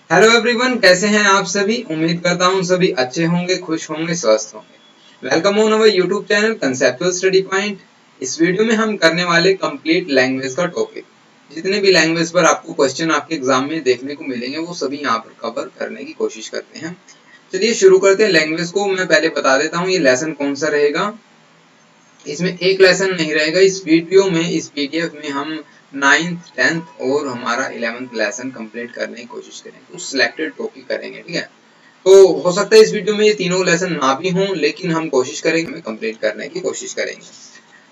Hello everyone, कैसे हैं आप सभी। उम्मीद करता हूं सभी अच्छे होंगे, खुश होंगे, स्वस्थ होंगे। Welcome on our YouTube channel conceptual study point. इस वीडियो में हम करने वाले कंप्लीट लैंग्वेज का टॉपिक। जितने भी लैंग्वेज पर आपको क्वेश्चन आपके एग्जाम में देखने को मिलेंगे वो सभी यहाँ पर कवर करने की कोशिश करते हैं। चलिए शुरू करते हैं। लैंग्वेज को मैं पहले बता देता हूँ ये लेसन कौन सा रहेगा। इसमें एक लेसन नहीं रहेगा। इस वीडियो में, इस पीडीएफ में हम 9th 10th और हमारा 11th लेसन कंप्लीट करने की कोशिश करेंगे। कुछ सिलेक्टेड टॉपिक करेंगे, ठीक है। तो हो सकता है इस वीडियो में ये तीनों लेसन ना भी हों, लेकिन हम कोशिश करेंगे, कंप्लीट करने की कोशिश करेंगे।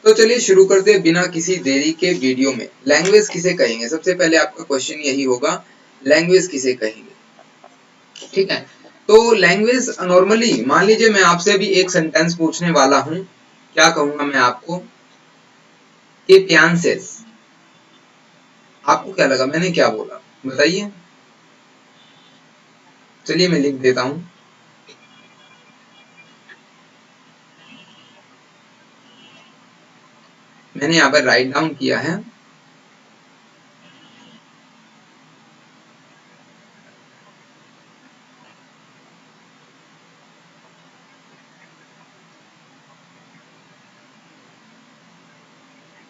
तो चलिए शुरू करते हैं बिना किसी देरी के वीडियो में। लैंग्वेज किसे कहेंगे, सबसे पहले आपका क्वेश्चन यही होगा, लैंग्वेज किसे कहेंगे, ठीक है। तो लैंग्वेज नॉर्मली, मान लीजिए मैं आपसे अभी एक सेंटेंस पूछने वाला हूं। क्या कहूंगा मैं आपको कि पियांसेस। आपको क्या लगा मैंने क्या बोला, बताइए। चलिए मैं लिख देता हूं। मैंने यहाँ पर राइट डाउन किया है।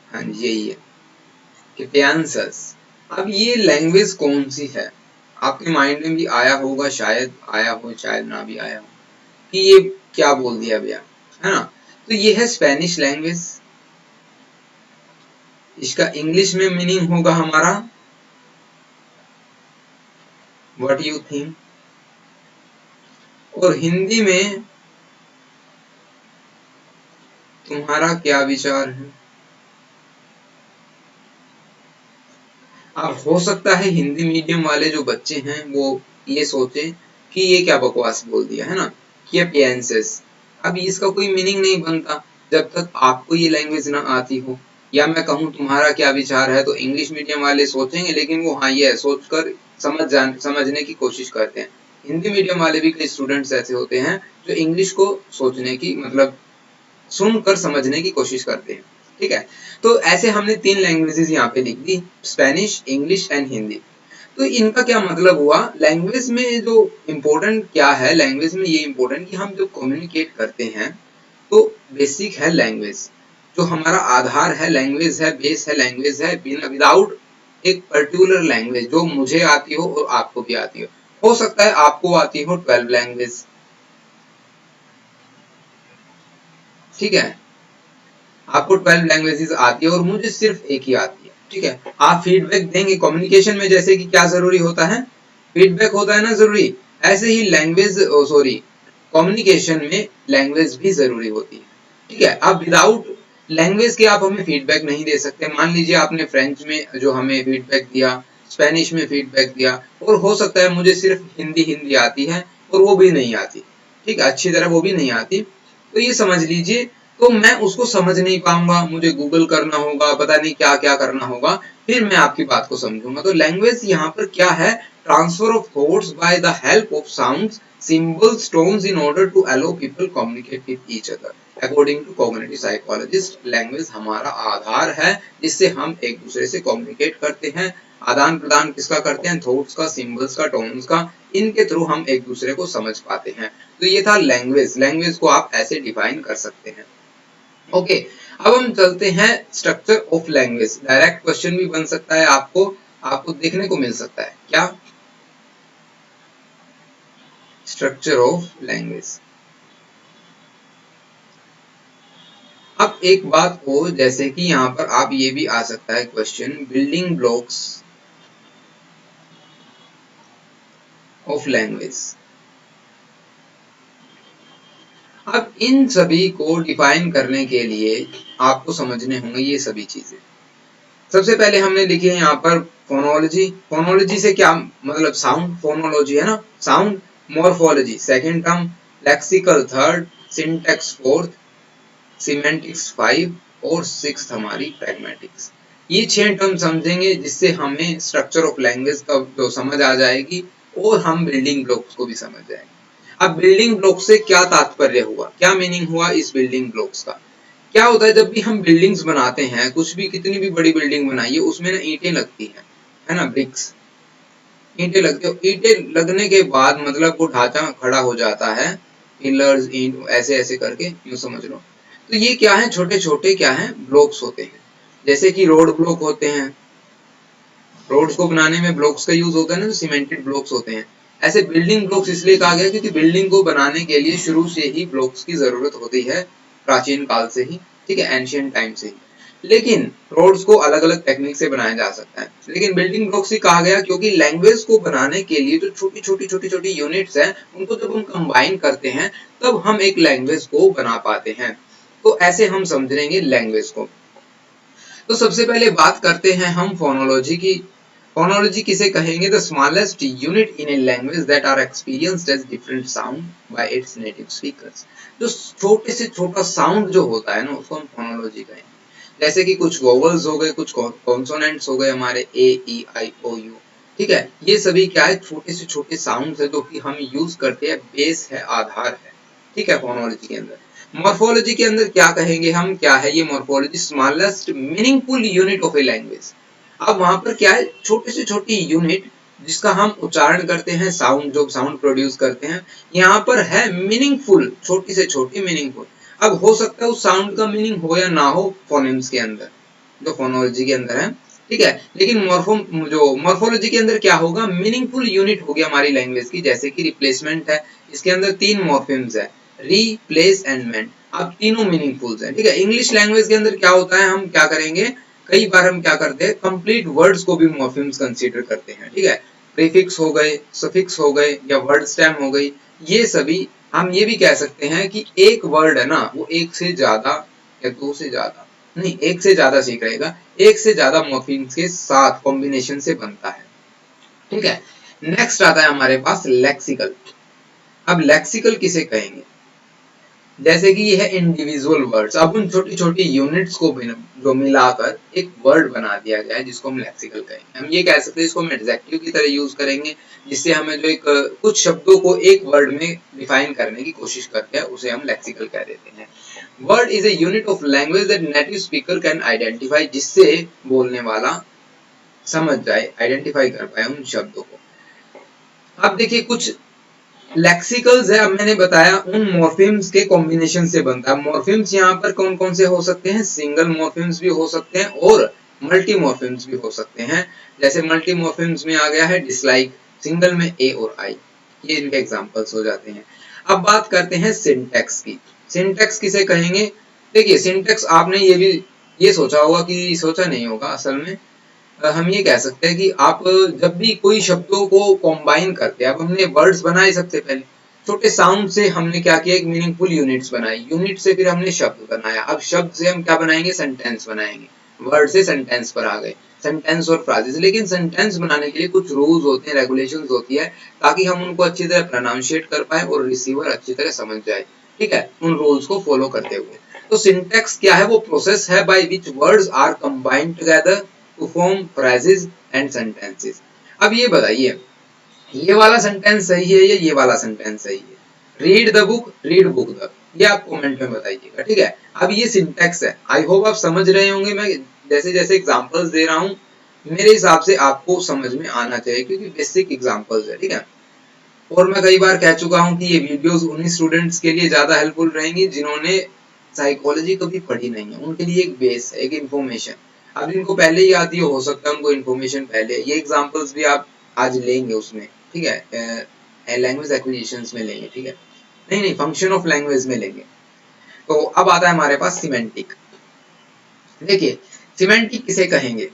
हाँ जी, यही है कि पियांसेस। अब ये लैंग्वेज कौन सी है, आपके माइंड में भी आया होगा, शायद आया हो, शायद ना भी आया हो कि ये क्या बोल दिया भैया, है ना। तो ये है स्पेनिश लैंग्वेज। इसका इंग्लिश में मीनिंग होगा हमारा, व्हाट यू थिंक। और हिंदी में तुम्हारा क्या विचार है। अब हो सकता है हिंदी मीडियम वाले जो बच्चे हैं वो ये सोचे कि ये क्या बकवास बोल दिया, है ना, कि अपियंसेस। अब इसका कोई मीनिंग नहीं बनता जब तक आपको ये लैंग्वेज ना आती हो। या मैं कहूँ तुम्हारा क्या विचार है, तो इंग्लिश मीडियम वाले सोचेंगे, लेकिन वो हाँ ये सोचकर समझने की कोशिश करते हैं। हिंदी मीडियम वाले भी कई स्टूडेंट्स ऐसे होते हैं जो इंग्लिश को सोचने की, मतलब सुनकर समझने की कोशिश करते हैं, ठीक है। तो ऐसे हमने तीन लैंग्वेजेस यहाँ पे लिख दी, स्पेनिश, इंग्लिश एंड हिंदी। तो इनका क्या मतलब हुआ, लैंग्वेज में जो इम्पोर्टेंट क्या है, लैंग्वेज में ये इम्पोर्टेंट कि हम जो कम्युनिकेट करते हैं तो बेसिक है लैंग्वेज। जो हमारा आधार है लैंग्वेज है, बेस है लैंग्वेज है। बिना विदाउट एक पर्टिकुलर लैंग्वेज जो मुझे आती हो और आपको भी आती हो सकता है आपको आती हो 12 लैंग्वेज, ठीक है। आपको 12 लैंग्वेजेस आती है और मुझे सिर्फ एक ही आती है, ठीक है। आप फीडबैक देंगे कम्युनिकेशन में, जैसे कि क्या जरूरी होता है, फीडबैक होता है ना जरूरी। ऐसे ही लैंग्वेज, सॉरी, कम्युनिकेशन में लैंग्वेज भी जरूरी होती है, ठीक है। अब विदाउट लैंग्वेज के आप हमें फीडबैक नहीं दे सकते। मान लीजिए आपने फ्रेंच में जो हमें फीडबैक दिया, स्पेनिश में फीडबैक दिया, और हो सकता है मुझे सिर्फ हिंदी हिंदी आती है और वो भी नहीं आती, ठीक है, अच्छी तरह वो भी नहीं आती। तो ये समझ लीजिए, तो मैं उसको समझ नहीं पाऊंगा, मुझे गूगल करना होगा, पता नहीं क्या क्या करना होगा, फिर मैं आपकी बात को समझूंगा। तो लैंग्वेज यहाँ पर क्या है, transfer of thoughts by the help of sounds, symbols, tones in order to allow people communicate with each other according to cognitive psychologist. Language हमारा आधार है जिससे हम एक दूसरे से कम्युनिकेट करते हैं। आदान प्रदान किसका करते हैं, थॉट्स का, सिंबल्स का, टोन्स का। इनके थ्रू हम एक दूसरे को समझ पाते हैं। तो ये था लैंग्वेज। लैंग्वेज को आप ऐसे डिफाइन कर सकते हैं, ओके। अब हम चलते हैं structure of language. Direct question भी बन सकता है, आपको देखने को मिल सकता है क्या, स्ट्रक्चर ऑफ लैंग्वेज। अब एक बात को, जैसे कि यहाँ पर आप ये भी आ सकता है question, building blocks of language. अब इन सभी को डिफाइन करने के लिए आपको समझने होंगे ये सभी चीजें। सबसे पहले हमने लिखी है यहाँ पर फोनोलॉजी। फोनोलॉजी से क्या मतलब, साउंड, फोनोलॉजी है ना, sound. Morphology second term, lexical third, syntax fourth, semantics 5 और 6 हमारी प्रैग्मेटिक्स। ये 6 टर्म समझेंगे जिससे हमें स्ट्रक्चर ऑफ लैंग्वेज का जो समझ आ जाएगी और हम बिल्डिंग ब्लॉक्स को भी समझ जाएंगे। अब बिल्डिंग ब्लॉक से क्या तात्पर्य हुआ, क्या मीनिंग हुआ इस बिल्डिंग ब्लॉक्स का। क्या होता है जब भी हम बिल्डिंग्स बनाते हैं, कुछ भी, कितनी भी बड़ी बिल्डिंग बनाइए, उसमें ना ईंटें लगती है ना, ब्रिक्स। ईंटें लगती है, ईंटें लगने के बाद मतलब वो ढांचा खड़ा हो जाता है, पिलर्स ईंट ऐसे ऐसे करके, यूं समझ लो। तो ये क्या है, छोटे छोटे क्या है ब्लॉक्स होते हैं, जैसे कि रोड ब्लॉक होते हैं, रोड्स को बनाने में ब्लॉक्स का यूज होता है ना, तो सीमेंटेड ब्लॉक्स होते हैं। ऐसे बिल्डिंग ब्लॉक्स इसलिए कहा गया क्योंकि बिल्डिंग को बनाने के लिए शुरू से ही ब्लॉक्स की जरूरत होती है, प्राचीन काल से ही, ठीक है, एंशियंट टाइम से ही। लेकिन रोड्स को अलग अलग टेक्निक से बनाया जा सकता है, लेकिन बिल्डिंग ब्लॉक्स ही कहा गया क्योंकि लैंग्वेज को बनाने के लिए जो छोटी छोटी यूनिट्स हैं उनको जब हम कंबाइन करते हैं तब हम एक लैंग्वेज को बना पाते हैं। तो ऐसे हम समझेंगे लैंग्वेज को। तो सबसे पहले बात करते हैं हम फोनोलॉजी की। फोनोलॉजी किसे कहेंगे? The smallest unit in a language that are experienced as different sound by its native speakers. जो छोटे से छोटा साउंड जो होता है ना उसको हम फोनोलॉजी कहेंगे। जैसे कि कुछ वोवल्स हो गए, कुछ कॉन्सोनेंट्स हो गए हमारे ए ई आई ओ यू, ठीक है, ये सभी क्या है छोटे से छोटे साउंड्स है जो कि हम यूज करते हैं, बेस है, आधार है, ठीक है, फोनोलॉजी के अंदर। मॉर्फोलॉजी के अंदर क्या कहेंगे हम, क्या है ये morphology? Smallest meaningful unit of a language. अब वहां पर क्या है छोटे से छोटी यूनिट जिसका हम उच्चारण करते हैं, साउंड जो साउंड प्रोड्यूस करते हैं, यहाँ पर है मीनिंगफुल, छोटी से छोटी मीनिंगफुल। अब हो सकता है उस साउंड का मीनिंग हो या ना हो फोनेम्स के अंदर, जो फोनोलॉजी के अंदर है, ठीक है, लेकिन मॉर्फोलॉजी के अंदर क्या होगा, मीनिंगफुल यूनिट होगी हमारी लैंग्वेज की। जैसे कि रिप्लेसमेंट है, इसके अंदर 3 मॉर्फिम्स है, री, प्लेस एंड मेंट। अब तीनों मीनिंगफुल है, ठीक है। इंग्लिश लैंग्वेज के अंदर क्या होता है, हम क्या करेंगे, कई बार हम क्या करते हैं कंप्लीट वर्ड्स को भी मॉर्फिम्स कंसीडर करते हैं, ठीक है। प्रीफिक्स हो गए, सफिक्स हो गए या वर्ड स्टेम हो गई, ये सभी हम ये भी कह सकते हैं कि एक वर्ड है ना वो एक से ज्यादा या दो से ज्यादा नहीं, एक से ज्यादा सीख रहेगा, एक से ज्यादा मॉर्फिम्स के साथ कॉम्बिनेशन से बनता है, ठीक है। नेक्स्ट आता है हमारे पास लेक्सिकल। अब लेक्सिकल किसे कहेंगे? जैसे कि ये है इंडिविजुअल वर्ड्स। अब उन छोटी छोटी यूनिट्स को जो मिलाकर एक वर्ड बना दिया गया है जिसको हम लेक्सिकल कहेंगे। हम ये कह सकते हैं इसको हम एडजेक्टिव की तरह यूज करेंगे, जिससे हमें जो एक कुछ शब्दों को एक वर्ड में डिफाइन करने की कोशिश करते हैं उसे हम लेक्सिकल कह देते हैं। Word is a unit of language that native speaker can identify, जिससे बोलने वाला समझ जाए, आइडेंटिफाई कर पाए उन शब्दों को। अब देखिए कुछ लेक्सिकल्स है, अब मैंने बताया उन मॉर्फिम्स के कॉम्बिनेशन से बनता है। मॉर्फिम्स यहाँ पर कौन कौन से हो सकते हैं? सिंगल मॉर्फिम्स भी हो सकते हैं और मल्टी मॉर्फिम्स भी हो सकते हैं। जैसे मल्टी मॉर्फिम्स में आ गया है डिसलाइक, सिंगल में ए और आई, ये इनके एग्जांपल्स हो जाते हैं। अब बात करते हैं सिंटैक्स की। सिंटैक्स किसे कहेंगे? देखिए सिंटैक्स आपने ये सोचा होगा कि सोचा नहीं होगा, असल में हम ये कह सकते हैं कि आप जब भी कोई शब्दों को कॉम्बाइन करते हैं, अब हमने वर्ड्स बनाए सबसे पहले, छोटे साउंड से हमने क्या किया, एक मीनिंगफुल यूनिट्स बनाई, यूनिट से फिर हमने शब्द बनाया, अब शब्द से हम क्या बनाएंगे, सेंटेंस बनाएंगे, वर्ड से सेंटेंस पर आ गए, सेंटेंस और फ्राजेस। लेकिन सेंटेंस बनाने के लिए कुछ रूल्स होते हैं, रेगुलेशंस होती है, ताकि हम उनको अच्छी तरह प्रोनाउंशिएट कर पाए और रिसीवर अच्छी तरह समझ जाए, ठीक है, उन रूल्स को फॉलो करते हुए। तो सिंटैक्स क्या है? वो प्रोसेस है by which words are combined together to form phrases and sentences। अब ये बताइए ये वाला सेंटेंस सही है या ये वाला सेंटेंस सही है? Read the book, read book the, ये आप कमेंट में बताइएगा, ठीक है। अब ये सिंटैक्स है, आई होप आप समझ रहे होंगे। मैं जैसे जैसे एग्जांपल्स दे रहा हूँ मेरे हिसाब से आपको समझ में आना चाहिए, क्योंकि बेसिक एग्जांपल्स है, ठीक है। और मैं कई बार कह चुका हूँ कि ये वीडियोस उन्हीं स्टूडेंट्स के लिए ज्यादा हेल्पफुल रहेंगी जिन्होंने साइकोलॉजी कभी पढ़ी नहीं है, उनके लिए एक बेस है, एक इन्फॉर्मेशन। अब इनको पहले ही आती हो सकता है उनको इन्फॉर्मेशन पहले, ये एग्जांपल्स भी आप आज लेंगे उसमें, ठीक है, लैंग्वेज एक्विजिशंस में लेंगे, ठीक है, नहीं फंक्शन ऑफ लैंग्वेज में लेंगे। तो अब आता है हमारे पास सिमेंटिक। देखिए सिमेंटिक किसे कहेंगे?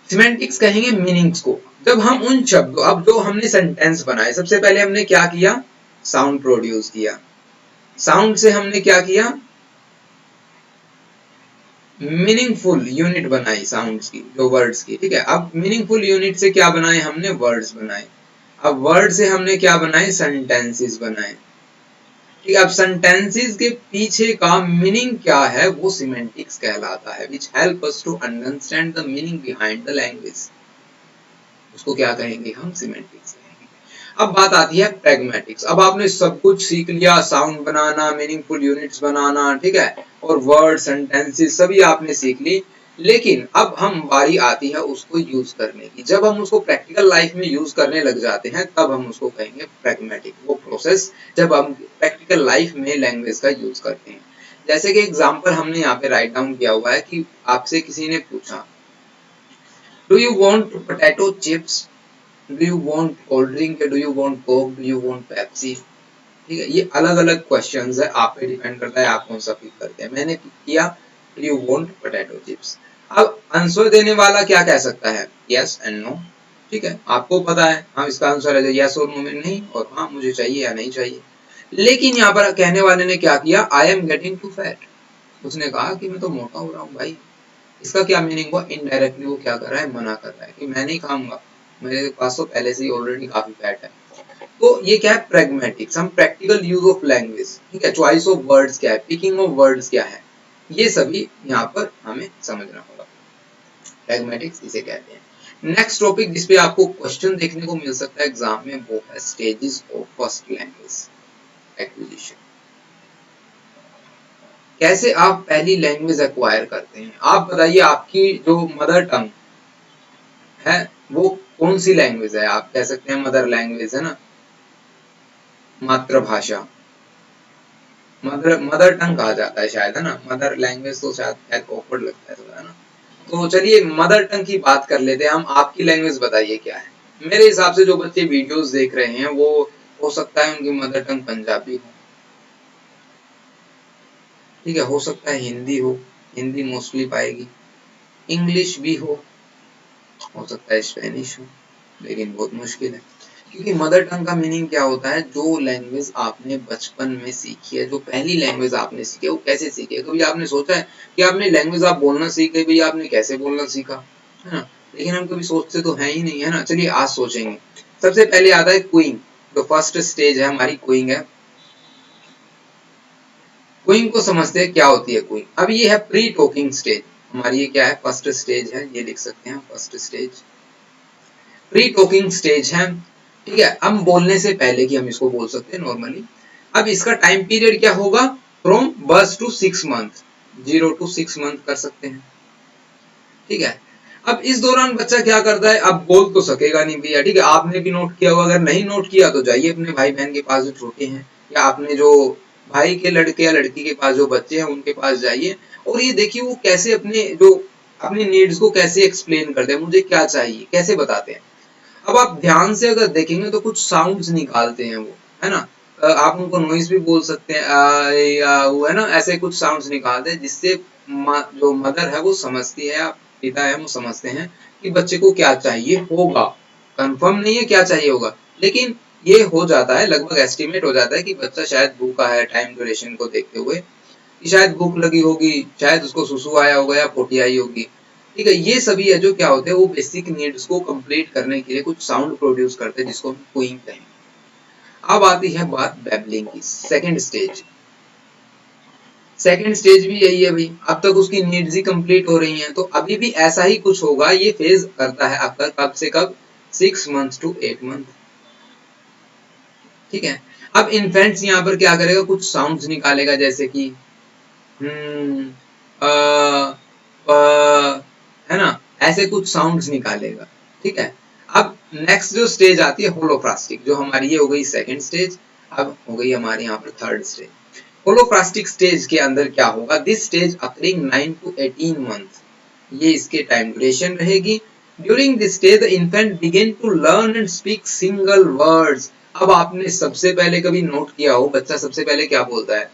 सिमेंटिक्स कहेंगे मीनिंग्स को। जब हम उन शब्दों, अब जो हमने सेंटेंस बनाए, सबसे पहले हमने क्या किया, साउंड प्रोड्यूस किया, साउंड से हमने क्या किया, मीनिंगफुल यूनिट बनाई साउंड्स की, जो वर्ड्स की, ठीक है। अब मीनिंगफुल यूनिट से क्या बनाए हमने, वर्ड्स बनाए। अब वर्ड से हमने क्या बनाए, सेंटेंसेस बनाए, ठीक है। अब सेंटेंसेस के पीछे का मीनिंग क्या है, वो सिमेंटिक्स कहलाता है, which help us to understand the meaning behind the language। उसको क्या कहेंगे हम, सिमेंटिक्स कहेंगे। अब बात आती है प्रैग्मेटिक्स। अब आपने सब कुछ सीख लिया, साउंड बनाना, मीनिंगफुल यूनिट्स बनाना, ठीक है, और वर्ड, सेंटेंसेस सभी आपने सीख ली। लेकिन अब हम बारी आती है उसको यूज करने की। जब हम उसको प्रैक्टिकल लाइफ में यूज करने लग जाते हैं तब हम उसको कहेंगे प्रैग्मेटिक। वो प्रोसेस जब हम प्रैक्टिकल लाइफ में लैंग्वेज का यूज करते हैं। जैसे कि एग्जांपल हमने यहाँ पे राइट डाउन किया हुआ है कि आपसे किसी ने पूछा, do you want potato chips, do you want cold drink, do you want Coke, do you want Pepsi. ठीक है, ये अलग अलग क्वेश्चंस है, आप पे डिपेंड करता है आप कौन सा पिक करते हैं। मैंने पिक किया do you want potato chips. अब आंसर देने वाला क्या कह सकता है, यस एंड नो। ठीक है, आपको पता है हाँ इसका आंसर है यस और नो में नहीं, और हाँ मुझे चाहिए या नहीं चाहिए। लेकिन यहाँ पर कहने वाले ने क्या किया, I am getting too fat. उसने कहा कि मैं तो मोटा हो रहा हूँ भाई। इसका क्या मीनिंग हुआ, इनडायरेक्टली वो क्या कर रहा है, मना कर रहा है कि मैं नहीं खाऊंगा, मेरे पास तो पहले से ही ऑलरेडी काफी फैट है। तो ये क्या है, प्रैग्मेटिक्स। हम प्रैक्टिकल यूज ऑफ लैंग्वेज, ठीक है, चॉइस ऑफ वर्ड्स क्या है, पिकिंग ऑफ वर्ड्स क्या है, ये सभी यहाँ पर हमें समझना होगा। प्रैग्मेटिक्स इसे कहते हैं। नेक्स्ट टॉपिक जिसपे आपको क्वेश्चन देखने को मिल सकता है एग्जाम में, वो है stages of first language acquisition. कैसे आप पहली लैंग्वेज एक्वायर करते हैं। आप बताइए आपकी जो मदर टंग है वो कौन सी लैंग्वेज है। आप कह सकते हैं मदर लैंग्वेज है ना, मातृभाषा, मदर टंग कहा जाता है शायद, है ना। मदर लैंग्वेज तो शायद ऑकवर्ड लगता है थोड़ा, है ना। तो चलिए मदर टंग की बात कर लेते हैं हम। आपकी लैंग्वेज बताइए क्या है। मेरे हिसाब से जो बच्चे वीडियोस देख रहे हैं वो हो सकता है उनकी मदर टंग पंजाबी हो, ठीक है, हो सकता है हिंदी हो, हिंदी मोस्टली पाएगी, इंग्लिश भी हो सकता है स्पेनिश हो, लेकिन बहुत मुश्किल है। क्योंकि मदर टंग का मीनिंग क्या होता है, जो लैंग्वेज आपने बचपन में सीखी है, जो पहली लैंग्वेज आपने सीखी है वो कैसे सीखी है। कभी आपने सोचा है कि आपने लैंग्वेज आप बोलना सीखे, भाई आपने कैसे बोलना सीखा, है ना। लेकिन हम कभी सोचते तो है ही नहीं, है ना। चलिए आज सोचेंगे। सबसे पहले आता है क्विंग, जो फर्स्ट स्टेज है हमारी क्विंग है। क्विंग को समझते हैं क्या होती है क्विंग। अब ये है प्री टॉकिंग स्टेज हमारी, ये क्या है, फर्स्ट स्टेज है, ये लिख सकते हैं first stage, pre talking stage है। ठीक है, हम बोलने से पहले की हम इसको बोल सकते हैं नॉर्मली। अब इसका टाइम पीरियड क्या होगा, from birth to 6 month, 0 to 6 month कर सकते हैं। ठीक है, अब इस दौरान बच्चा क्या करता है, अब बोल तो सकेगा नहीं भैया, ठीक है, आपने भी नोट किया होगा। अगर नहीं नोट किया तो जाइए अपने भाई बहन के पास जो छोटे हैं, या आपने जो भाई के लड़के या लड़की के पास जो बच्चे हैं उनके पास जाइए, और ये देखिए वो कैसे अपनी नीड्स को कैसे एक्सप्लेन करते हैं, मुझे क्या चाहिए कैसे बताते हैं। अब आप ध्यान से अगर देखेंगे तो कुछ साउंड्स निकालते हैं वो, है ना। आप उनको नॉइज भी बोल सकते हैं, वो है ना, ऐसे कुछ साउंड्स निकालते हैं जिससे जो मदर है वो समझती है, या पिता है वो समझते हैं कि बच्चे को क्या चाहिए होगा। कंफर्म नहीं है क्या चाहिए होगा, लेकिन ये हो जाता है, लगभग एस्टिमेट हो जाता है कि बच्चा शायद भूखा है, टाइम ड्यूरेशन को देखते हुए कि शायद भूख लगी होगी, शायद उसको सुसु आया होगा या पोटी आई होगी। ठीक है, ये सभी है जो क्या होते हैं, वो बेसिक नीड्स को कंप्लीट करने के लिए कुछ साउंड प्रोड्यूस करते हैं जिसको हम क्विंग कहेंगे। अब आती है बात बैबलिंग की, सेकंड स्टेज। सेकंड स्टेज भी यही है भाई, अब तक उसकी नीड्स ही कंप्लीट हो रही हैं, तो अभी भी ऐसा ही कुछ होगा। ये फेज करता है आपका कब से कब, 6 मंथ to 8 मंथ। ठीक है, अब इन्फेंट्स यहाँ पर क्या करेगा, कुछ साउंड्स निकालेगा, जैसे कि है ना, ऐसे कुछ साउंड्स निकालेगा। ठीक है, अब नेक्स्ट जो स्टेज आती है होलोफ्रास्टिक, जो हमारी ये हो गई सेकंड स्टेज। अब हो गई हमारे यहाँ पर थर्ड स्टेज। होलोफ्रास्टिक स्टेज के अंदर क्या होगा, this stage occurring 9 to 18 month, ये इसके टाइम ड्यूरेशन रहेगी। During this stage the infant begin to learn and speak single words. अब आपने सबसे पहले कभी नोट किया हो, बच्चा सबसे पहले क्या बोलता है,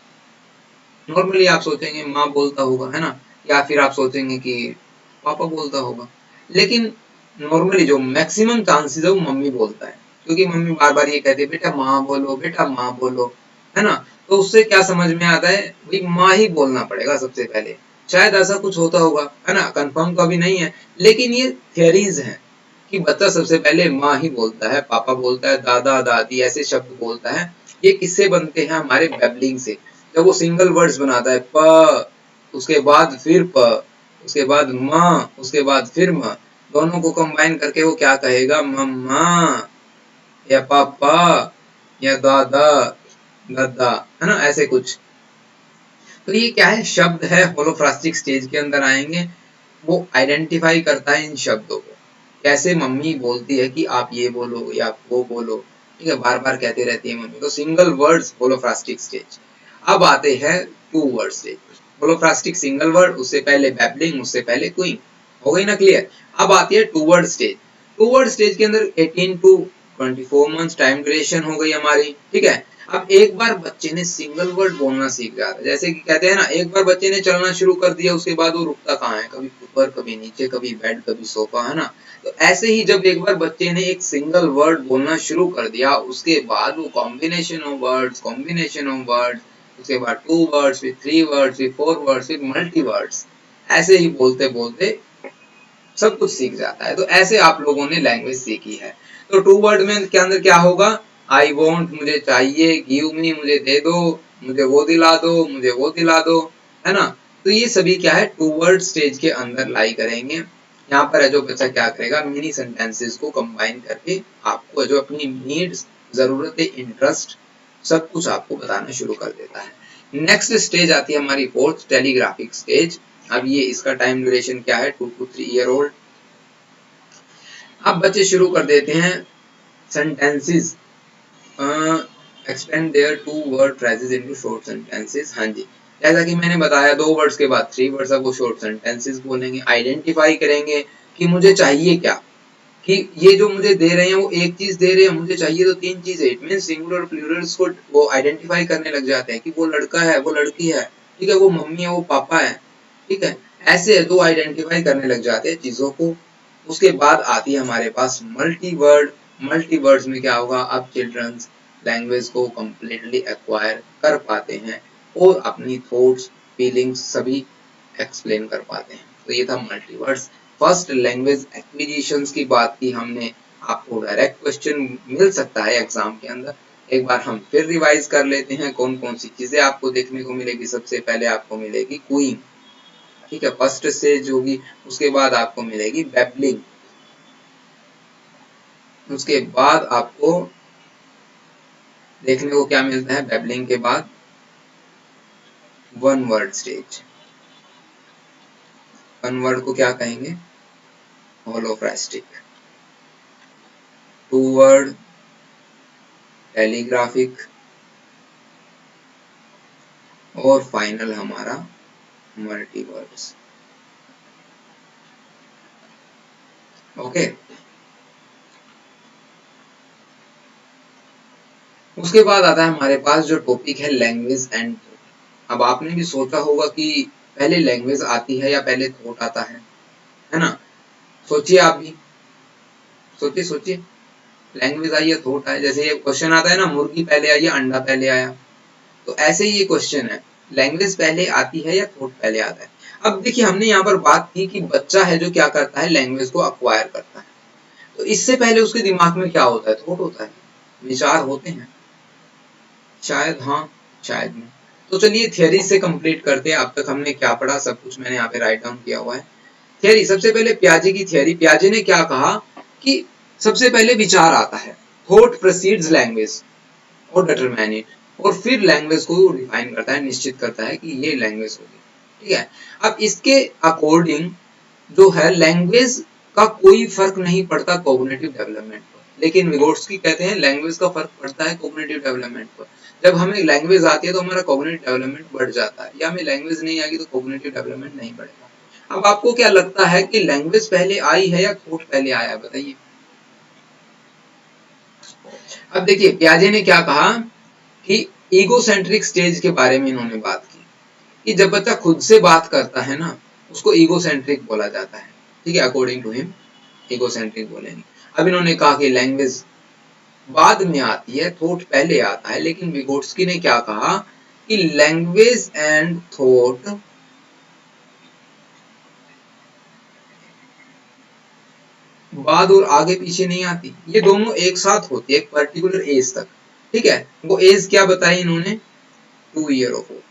नॉर्मली आप सोचेंगे माँ बोलता होगा, है ना, या फिर आप सोचेंगे कि पापा बोलता होगा। लेकिन नॉर्मली जो मैक्सिमम चांसेस है वो मम्मी बोलता है, क्योंकि मम्मी बार बार ये कहती है बेटा माँ बोलो, बेटा माँ बोलो, है ना। तो उससे क्या समझ में आता है, भाई माँ ही बोलना पड़ेगा सबसे पहले। शायद ऐसा कुछ होता होगा, है ना, कंफर्म तो अभी नहीं है, लेकिन ये थियरीज हैं कि बच्चा सबसे पहले माँ ही बोलता है, पापा बोलता है, दादा दादी ऐसे शब्द बोलता है। ये किससे बनते हैं, हमारे बैबलिंग से। जब वो सिंगल वर्ड्स बनाता है, प, उसके बाद फिर प, उसके बाद माँ, उसके बाद फिर माँ, दोनों को कंबाइन करके वो क्या कहेगा, मम्मा या पापा या दादा दादा, है ना, ऐसे कुछ। तो ये क्या है, शब्द है, होलोफ्रास्टिक स्टेज के अंदर आएंगे। वो आइडेंटिफाई करता है इन शब्दों को। कैसे मम्मी बोलती है कि आप ये बोलो या वो बोलो, ठीक है, बार बार कहते रहती है मम्मी, तो सिंगल वर्ड्स होलोफ्रास्टिक स्टेज। अब आते हैं two word stage. Holophrastic single word, उससे पहले बैबलिंग, उससे पहले क्वीन, हो गई ना क्लियर। अब आती है two word stage. Two word stage के अंदर 18 टू 24 मंथ्स टाइम ड्यूरेशन हो गई हमारी, ठीक है। अब एक बार बच्चे ने सिंगल वर्ड बोलना सीख जाता है, जैसे कि कहते हैं ना, एक बार बच्चे ने चलना शुरू कर दिया, उसके बाद वो रुकता कहाँ है, कभी ऊपर कभी नीचे, कभी बेड कभी सोफा, है ना। तो ऐसे ही जब एक बार बच्चे ने एक सिंगल वर्ड बोलना शुरू कर दिया, उसके बाद वो कॉम्बिनेशन ऑफ वर्ड्स, उसके बाद टू वर्ड्स, फिर थ्री वर्ड्स, फिर फोर वर्ड्स, फिर मल्टी वर्ड्स, ऐसे ही बोलते बोलते सब कुछ सीख जाता है। तो ऐसे आप लोगों ने लैंग्वेज सीखी है। तो टू वर्ड में के अंदर क्या होगा, आई वॉन्ट मुझे चाहिए, गिव मी मुझे दे दो, मुझे वो दिला दो, मुझे वो दिला दो, है ना। तो ये सभी क्या है, टू वर्ड स्टेज के अंदर लाई करेंगे। यहाँ पर है जो बच्चा क्या करेगा, मिनी सेंटेंसेस को कंबाइन करके आपको जो अपनी नीड्स, जरूरतें, इंटरेस्ट, सब कुछ आपको बताना शुरू कर देता है। नेक्स्ट स्टेज आती है हमारी फोर्थ, टेलीग्राफिक स्टेज। अब ये इसका टाइम ड्यूरेशन क्या है, 2 to 3 ईयर ओल्ड। अब बच्चे शुरू कर देते हैं sentences, expand their two word phrases into short sentences. हाँ जी, जैसा कि मैंने बताया, 2 वर्ड्स के बाद 3 वर्ड्स, अब वो शॉर्ट सेंटेंसेस बोलेंगे। आइडेंटिफाई करेंगे कि मुझे चाहिए क्या, कि ये जो मुझे दे रहे हैं वो एक चीज दे रहे हैं, मुझे चाहिए तो 3 चीजें। इट मींस सिंगुलर प्लूरल्स को वो आइडेंटिफाई करने लग जाते हैं कि वो लड़का है, वो लड़की है, ठीक है, वो मम्मी है, वो पापा है, ठीक है। ऐसे दो आइडेंटिफाई करने लग जाते हैं चीजों को। उसके बाद आती है हमारे पास मल्टी वर्ड। मल्टी वर्ड्स में क्या होगा, अब चिल्ड्रंस लैंग्वेज को कंप्लीटली एक्वायर कर पाते हैं और अपनी थॉट्स, फीलिंग्स सभी एक्सप्लेन कर पाते हैं। तो ये था multi words. First language acquisitions की बात की हमने, आपको डायरेक्ट क्वेश्चन मिल सकता है एग्जाम के अंदर। एक बार हम फिर रिवाइज कर लेते हैं कौन कौन सी चीजें आपको देखने को मिलेगी। सबसे पहले आपको मिलेगी क्वीन, ठीक है, फर्स्ट स्टेज होगी। उसके बाद आपको मिलेगी बैबलिंग, उसके बाद आपको देखने को क्या मिलता है, बैबलिंग के बाद one word stage. One word को क्या कहेंगे, होलोफ्रेस्टिक। टू वर्ड टेलीग्राफिक, और फाइनल हमारा मल्टी वर्ड्स। ओके, उसके बाद आता है हमारे पास जो टॉपिक है लैंग्वेज एंड थॉट। अब आपने भी सोचा होगा कि पहले लैंग्वेज आती है या पहले थॉट आता है ना। सोचिए, आप भी सोचिए सोचिए, लैंग्वेज आई या थॉट आया। जैसे ये क्वेश्चन आता है ना, मुर्गी पहले आई या अंडा पहले आया, तो ऐसे ही ये क्वेश्चन है, लैंग्वेज पहले आती है या थॉट पहले आता है। अब देखिए, हमने यहाँ पर बात की कि बच्चा है जो क्या करता है, लैंग्वेज को अक्वायर करता है। तो इससे पहले उसके दिमाग में क्या होता है, थॉट होता है, विचार होते हैं, शायद हाँ शायद नहीं। तो चलिए थियरी से कंप्लीट करते हैं। अब तक हमने क्या पढ़ा, सब कुछ मैंने यहाँ पे राइट डाउन किया हुआ है। थियरी, सबसे पहले प्याजे की थियरी। प्याजे ने क्या कहा कि सबसे पहले विचार आता है, थॉट प्रेसीड्स लैंग्वेज और डिटरमाइन इट, और फिर लैंग्वेज को डिफाइन करता है, निश्चित करता है कि ये लैंग्वेज होगी, ठीक है। अब इसके अकॉर्डिंग जो है, लैंग्वेज का कोई फर्क नहीं पड़ता कॉग्निटिव डेवलपमेंट पर, लेकिन विगोट्स्की कहते हैं लैंग्वेज का फर्क पड़ता है कॉग्निटिव डेवलपमेंट पर। जब हमें लैंग्वेज आती है तो हमारा कॉग्निटिव डेवलपमेंट बढ़ जाता है, या हमें लैंग्वेज नहीं आएगी तो कॉग्निटिव डेवलपमेंट नहीं बढ़ेगा। अब आपको क्या लगता है कि लैंग्वेज पहले आई है या थॉट पहले आया, बताइए। अब देखिए, प्याजे ने क्या कहा कि ईगोसेंट्रिक स्टेज के बारे में इन्होंने बात की, कि जब बच्चा खुद से बात करता है ना, उसको ईगोसेंट्रिक बोला जाता है, ठीक है, अकॉर्डिंग टू हिम ईगोसेंट्रिक बोलेंगे। अब इन्होंने कहा कि लैंग्वेज बाद में आती है, थॉट पहले आता है, लेकिन विगोट्स्की ने क्या कहा कि लैंग्वेज एंड थॉट बाद और आगे पीछे नहीं आती, ये दोनों एक साथ होती है एक पर्टिकुलर एज तक, ठीक है। वो एज क्या बताई इन्होंने, 2 ईयर ऑफ ओल्ड,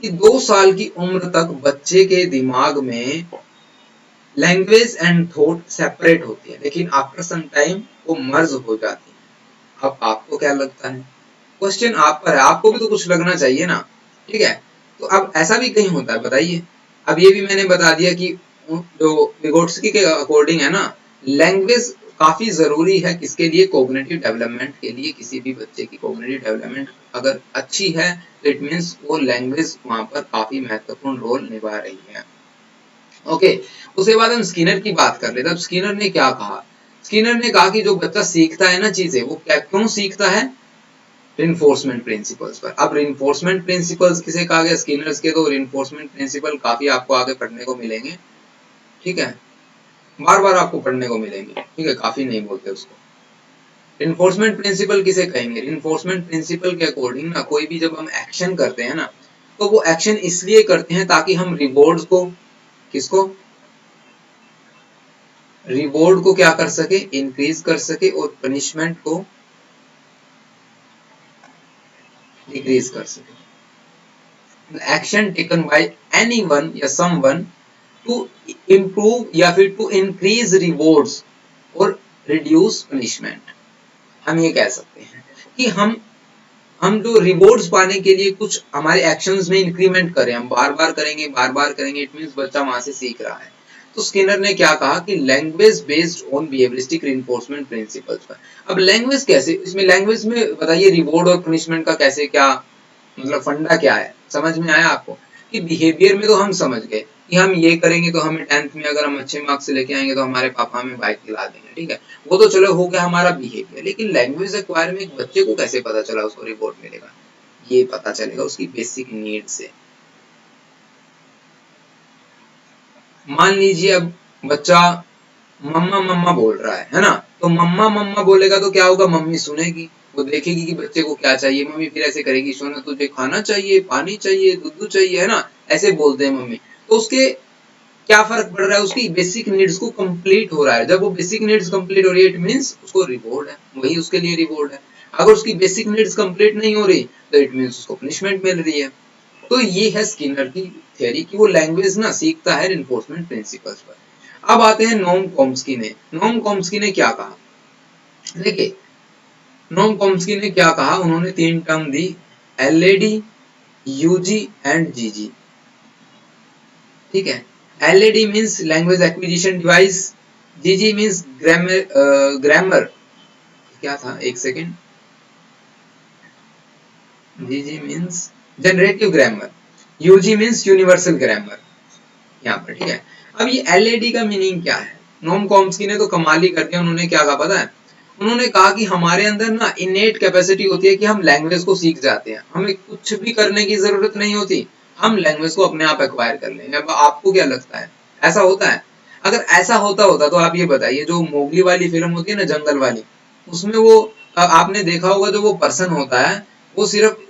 कि 2 साल की उम्र तक बच्चे के दिमाग में लैंग्वेज एंड थॉट सेपरेट होती है, लेकिन आफ्टर सम टाइम वो मर्ज हो जाती है। अब आपको क्या लगता है, क्वेश्चन आप पर है, आपको भी तो कुछ लगना चाहिए ना, ठीक है। तो अब ऐसा भी कहीं होता है, बताइए। अब ये भी मैंने बता दिया कि जो विगोट्स्की के अकॉर्डिंग है ना, लैंग्वेज काफी जरूरी है किसके लिए, कोग्निटिव डेवलपमेंट के लिए। किसी भी बच्चे की कोग्निटिव डेवलपमेंट अगर अच्छी है तो इट मींस वो लैंग्वेज वहां पर काफी महत्वपूर्ण रोल निभा रही है। ओके, उसके बाद हम स्किनर की बात कर लेते हैं। अब स्किनर ने क्या कहा, स्किनर ने कहा कि जो बच्चा सीखता है ना चीजें, वो क्या क्यों सीखता है, रिइंफोर्समेंट प्रिंसिपल्स पर। अब रिइंफोर्समेंट प्रिंसिपल्स किसे कहा गया, स्किनर्स के। तो रिइंफोर्समेंट प्रिंसिपल काफी आपको आगे पढ़ने को मिलेंगे, ठीक है, बार बार आपको पढ़ने को मिलेंगे, ठीक है, काफी नहीं बोलते उसको। रिइंफोर्समेंट प्रिंसिपल किसे कहेंगे, रिइंफोर्समेंट प्रिंसिपल के अकॉर्डिंग ना, कोई भी जब हम एक्शन करते हैं ना, तो वो एक्शन इसलिए करते हैं ताकि हम रिवॉर्ड्स को, किसको, रिवॉर्ड को क्या कर सके, इंक्रीज कर सके, और पनिशमेंट को डिक्रीज कर सके। एक्शन टेकन बाय एनीवन या समवन टू इम्प्रूव या फिर टू इंक्रीज रिवॉर्ड्स और रिड्यूस पनिशमेंट। हम ये कह सकते हैं कि हम जो रिवॉर्ड्स पाने के लिए कुछ हमारे एक्शंस में इंक्रीमेंट करें, हम बार बार करेंगे, बार बार करेंगे, इट मींस बच्चा वहां से सीख रहा है। तो स्किनर ने क्या कहा कि language based on behaviouristic reinforcement principles पर। अब लैंग्वेज कैसे, इसमें लैंग्वेज में बताइए रिवॉर्ड और पनिशमेंट का कैसे, क्या मतलब फंडा क्या है, समझ में आया आपको। कि बिहेवियर में तो हम समझ गए कि हम ये करेंगे तो हमें 10th में अगर हम अच्छे मार्क्स लेके आएंगे तो हमारे पापा हमें बाइक दिला देंगे, ठीक है, वो तो चलो हो गया हमारा बिहेवियर। लेकिन लैंग्वेज एक्वायर में एक बच्चे को कैसे पता चला उसको रिवॉर्ड मिलेगा, ये पता चलेगा उसकी बेसिक नीड से। मान लीजिए अब बच्चा मम्मा मम्मा बोल रहा है ना, तो मम्मा मम्मा बोलेगा तो क्या होगा, मम्मी सुनेगी, वो देखेगी कि बच्चे को क्या चाहिए, मम्मी फिर ऐसे करेगी, सोना तुझे खाना चाहिए, पानी चाहिए, दूध चाहिए, है ना, ऐसे बोलते हैं मम्मी। तो उसके क्या फर्क पड़ रहा है, उसकी बेसिक नीड्स को कंप्लीट हो रहा है। जब वो बेसिक नीड्स कंप्लीट हो रही है इट मींस उसको रिवॉर्ड है, वही उसके लिए रिवॉर्ड है। अगर उसकी बेसिक नीड्स कंप्लीट नहीं हो रही तो इट मींस उसको पनिशमेंट मिल रही है। तो ये है स्किनर की थ्योरी कि वो लैंग्वेज ना सीखता है रिइंफोर्समेंट प्रिंसिपल्स पर। अब आते हैं नोम कॉम्स्की ने। नोम कॉम्स्की ने क्या कहा, देखिए नोम कॉम्स्की ने क्या कहा, उन्होंने 3 टर्म दी, एलएडी, यूजी एंड जीजी, ठीक है। LAD means language acquisition device, GG means grammar, क्या था, एक second, GG means generative grammar, UG means universal grammar यहाँ पर, ठीक है। अब ये एलएडी का मीनिंग क्या है, नोम कॉम्स्की ने तो कमाल ही कर दिया। उन्होंने क्या कहा पता है, उन्होंने कहा कि हमारे अंदर ना इनेट कैपेसिटी होती है कि हम लैंग्वेज को सीख जाते हैं, हमें कुछ भी करने की जरूरत नहीं होती, हम लैंग्वेज को अपने आप एक्वायर कर लेंगे। अब आपको क्या लगता है ऐसा होता है? अगर ऐसा होता तो आप ये बताइए, जो मोगली वाली फिल्म होती है ना, जंगल वाली, उसमें वो आपने देखा होगा जो वो पर्सन होता है वो सिर्फ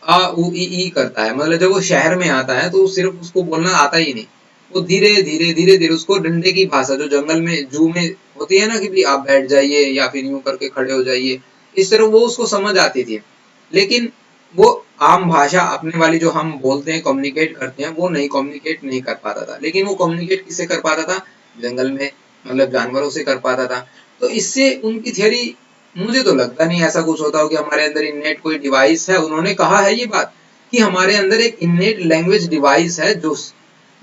आ उ ई करता है, मतलब जब वो शहर में आता है तो सिर्फ उसको बोलना आता ही नहीं, वो धीरे धीरे धीरे धीरे उसको डंडे की भाषा जो जंगल में जू में होती है ना कि भी आप बैठ जाइए या फिर यूं करके खड़े हो जाइए, इस तरह वो उसको समझ आती थी। लेकिन वो आम भाषा अपने वाली जो हम बोलते हैं, कम्युनिकेट करते हैं, वो नहीं कम्युनिकेट नहीं कर पाता था। लेकिन वो कम्युनिकेट किससे कर पाता था, जंगल में मतलब जानवरों से कर पाता था। तो इससे उनकी थियरी, मुझे तो लगता नहीं ऐसा कुछ होता हो कि हमारे अंदर इननेट कोई डिवाइस है। उन्होंने कहा है ये बात कि हमारे अंदर एक इननेट लैंग्वेज डिवाइस है जो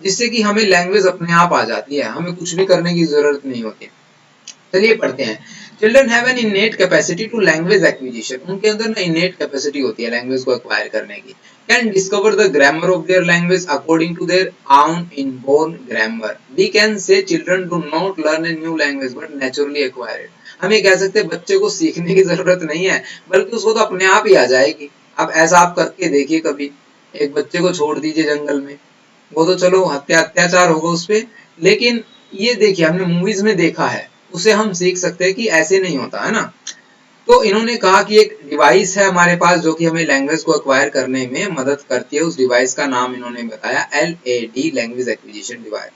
जिससे कि हमें लैंग्वेज अपने आप आ जाती है, हमें कुछ भी करने की जरूरत नहीं होती। चलिए पढ़ते हैं। Children have an innate capacity to language acquisition, उनके अंदर ना इनेट कैपेसिटी होती है लैंग्वेज को एक्वायर करने की। Can discover the grammar of their language according to their own inborn grammar. We can say children do not learn a new language but naturally acquire it. हम ये कह सकते हैं बच्चे को सीखने की जरूरत नहीं है, बल्कि उसको तो अपने आप ही आ जाएगी। अब ऐसा आप करके देखिए कभी, एक बच्चे को छोड़ दीजिए जंगल में, वो तो चलो अत्याचार होगा उस पर, लेकिन ये देखिए हमने मूवीज में देखा है, उसे हम सीख सकते हैं कि ऐसे नहीं होता है ना। तो इन्होंने कहा कि एक डिवाइस है हमारे पास जो कि हमें लैंग्वेज को एक्वायर करने में मदद करती है। उस डिवाइस का नाम इन्होंने बताया LAD, लैंग्वेज एक्विजिशन डिवाइस।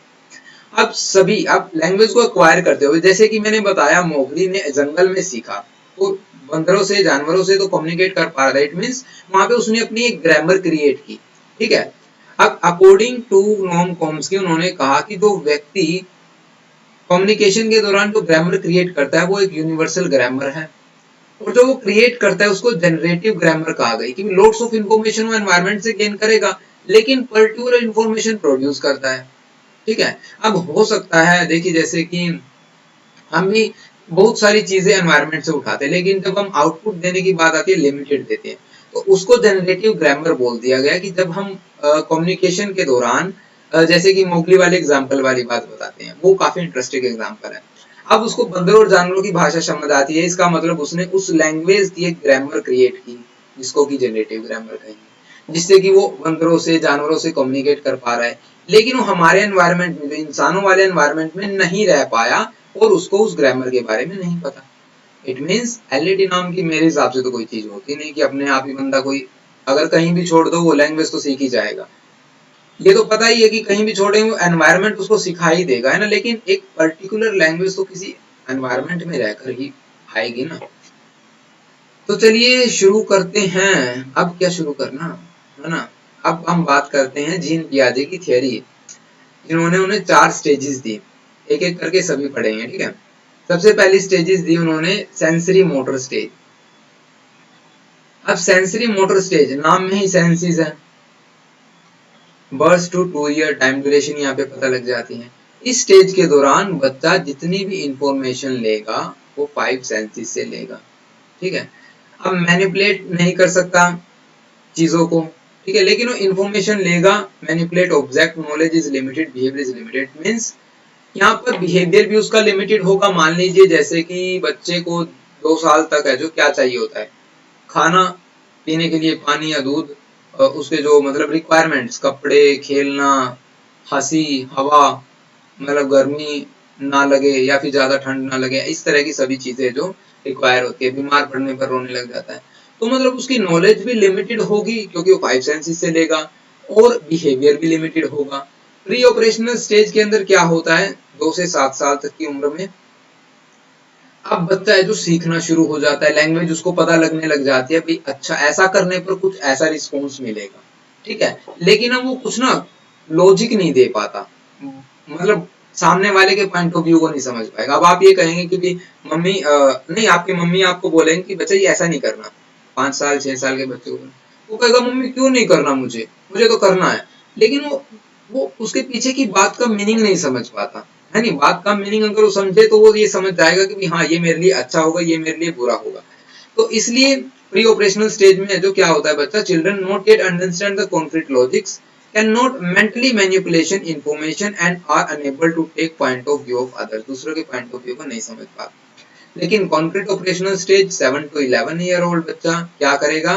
अब लैंग्वेज को एक्वायर करते हुए, जैसे कि मैंने बताया मोगली ने जंगल में सीखा, तो बंदरों से, जानवरों से तो कम्युनिकेट कर पा रहा था, इट मींस वहां पे उसने अपनी एक ग्रामर क्रिएट की, ठीक है। अब अकॉर्डिंग टू नोम कॉम्स्की उन्होंने कहा कि जो व्यक्ति कम्युनिकेशन के दौरान जो ग्रामर क्रिएट करता है वो एक यूनिवर्सल ग्रामर है, और जो वो क्रिएट करता है उसको जनरेटिव ग्रामर कहा गया, कि लोड्स ऑफ इंफॉर्मेशन वो एनवायरनमेंट से गेन करेगा, लेकिन पर्टिकुलर इंफॉर्मेशन प्रोड्यूस करता है। ठीक है, अब हो सकता है देखिए जैसे कि हम भी बहुत सारी चीजें एनवायरनमेंट से उठाते हैं, लेकिन जब हम आउटपुट देने की बात आती है लिमिटेड देते हैं, तो उसको जनरेटिव ग्रामर बोल दिया गया कि जब हम कम्युनिकेशन के दौरान जैसे कि मोगली वाले एग्जाम्पल वाली बात बताते हैं, वो काफी इंटरेस्टिंग एग्जाम्पल है। अब उसको बंदरों और जानवरों की भाषा समझ आती है, इसका मतलब उसने उस लैंग्वेज की एक ग्रामर क्रिएट की जिसको कि जनरेटिव ग्रामर कहेंगे, जिससे कि वो बंदरों से जानवरों से कम्युनिकेट कर पा रहा है, लेकिन वो हमारे एनवायरनमेंट में, जो इंसानों वाले एनवायरनमेंट में नहीं रह पाया और उसको उस ग्रामर के बारे में नहीं पता। इट मीन्स एलईडी नाम की मेरे हिसाब से तो कोई चीज होती नहीं कि अपने आप ही बंदा कोई अगर कहीं भी छोड़ दो वो लैंग्वेज तो सीख ही जाएगा। ये तो पता ही है कि कहीं भी छोड़ेंगे वो एनवायरनमेंट उसको सिखा ही देगा, है ना, लेकिन एक पर्टिकुलर लैंग्वेज तो किसी एनवायरनमेंट में रहकर ही आएगी ना। तो चलिए शुरू करते हैं। अब क्या शुरू करना है ना, अब हम बात करते हैं जीन पियाजे की थियरी, जिन्होंने उन्हें 4 स्टेजेस दी, एक एक करके सभी पढ़ेंगे। ठीक है, सबसे पहली स्टेजेस दी उन्होंने सेंसरी मोटर स्टेज। अब सेंसरी मोटर स्टेज नाम में ही सेंसेस है, birth to 2 year time duration यहाँ पे पता लग जाती है। इस स्टेज के दौरान बच्चा जितनी भी इंफॉर्मेशन लेगा वो 5 सेंसेस से लेगा। ठीक है, अब मैनिपुलेट नहीं कर सकता चीजों को, ठीक है, लेकिन वो इंफॉर्मेशन लेगा। Manipulate object, knowledge is limited, behaviour is limited. Means यहाँ पर बिहेवियर भी उसका लिमिटेड होगा। मान लीजिए जैसे कि बच्चे को 2 साल तक है जो क्या चाहिए होता है, खाना, पीने के लिए पानी या दूध, उसके जो मतलब रिक्वायरमेंट्स, कपड़े, खेलना, हंसी, हवा, मतलब गर्मी ना लगे या फिर ज्यादा ठंड ना लगे, इस तरह की सभी चीजें जो रिक्वायर होती है। बीमार पड़ने पर रोने लग जाता है, तो मतलब उसकी नॉलेज भी लिमिटेड होगी क्योंकि वो 5 सेंसेस से लेगा, और बिहेवियर भी लिमिटेड होगा। प्री ऑपरेशनल स्टेज के अंदर क्या होता है, 2 से 7 साल तक की उम्र में अब बच्चा है जो सीखना शुरू हो जाता है, लैंग्वेज उसको पता लगने लग जाती है, भाई अच्छा ऐसा करने पर कुछ ऐसा रिस्पॉन्स मिलेगा। ठीक है, लेकिन अब वो कुछ ना लॉजिक नहीं दे पाता, मतलब सामने वाले के पॉइंट ऑफ व्यू को नहीं समझ पाएगा। अब आप ये कहेंगे क्योंकि मम्मी नहीं, आपकी मम्मी आपको बोलेंगे कि बच्चा ये ऐसा नहीं करना, 5 साल 6 साल के बच्चे को, वो कहेगा मम्मी क्यों नहीं करना, मुझे तो करना है, लेकिन वो उसके पीछे की बात का मीनिंग नहीं समझ पाता है। नहीं, बात का मीनिंग अगर वो समझे तो वो ये समझ जाएगा कि हाँ ये मेरे लिए अच्छा होगा, ये मेरे लिए बुरा होगा। तो इसलिए प्री ऑपरेशनल स्टेज में जो क्या होता है, बच्चा children not yet understand the concrete logics, cannot mentally manipulation information and are unable to take point of view of others, दूसरों के पॉइंट ऑफ व्यू को नहीं समझ पाता। लेकिन concrete operational stage 7 to 11 year old बच्चा क्या करेगा,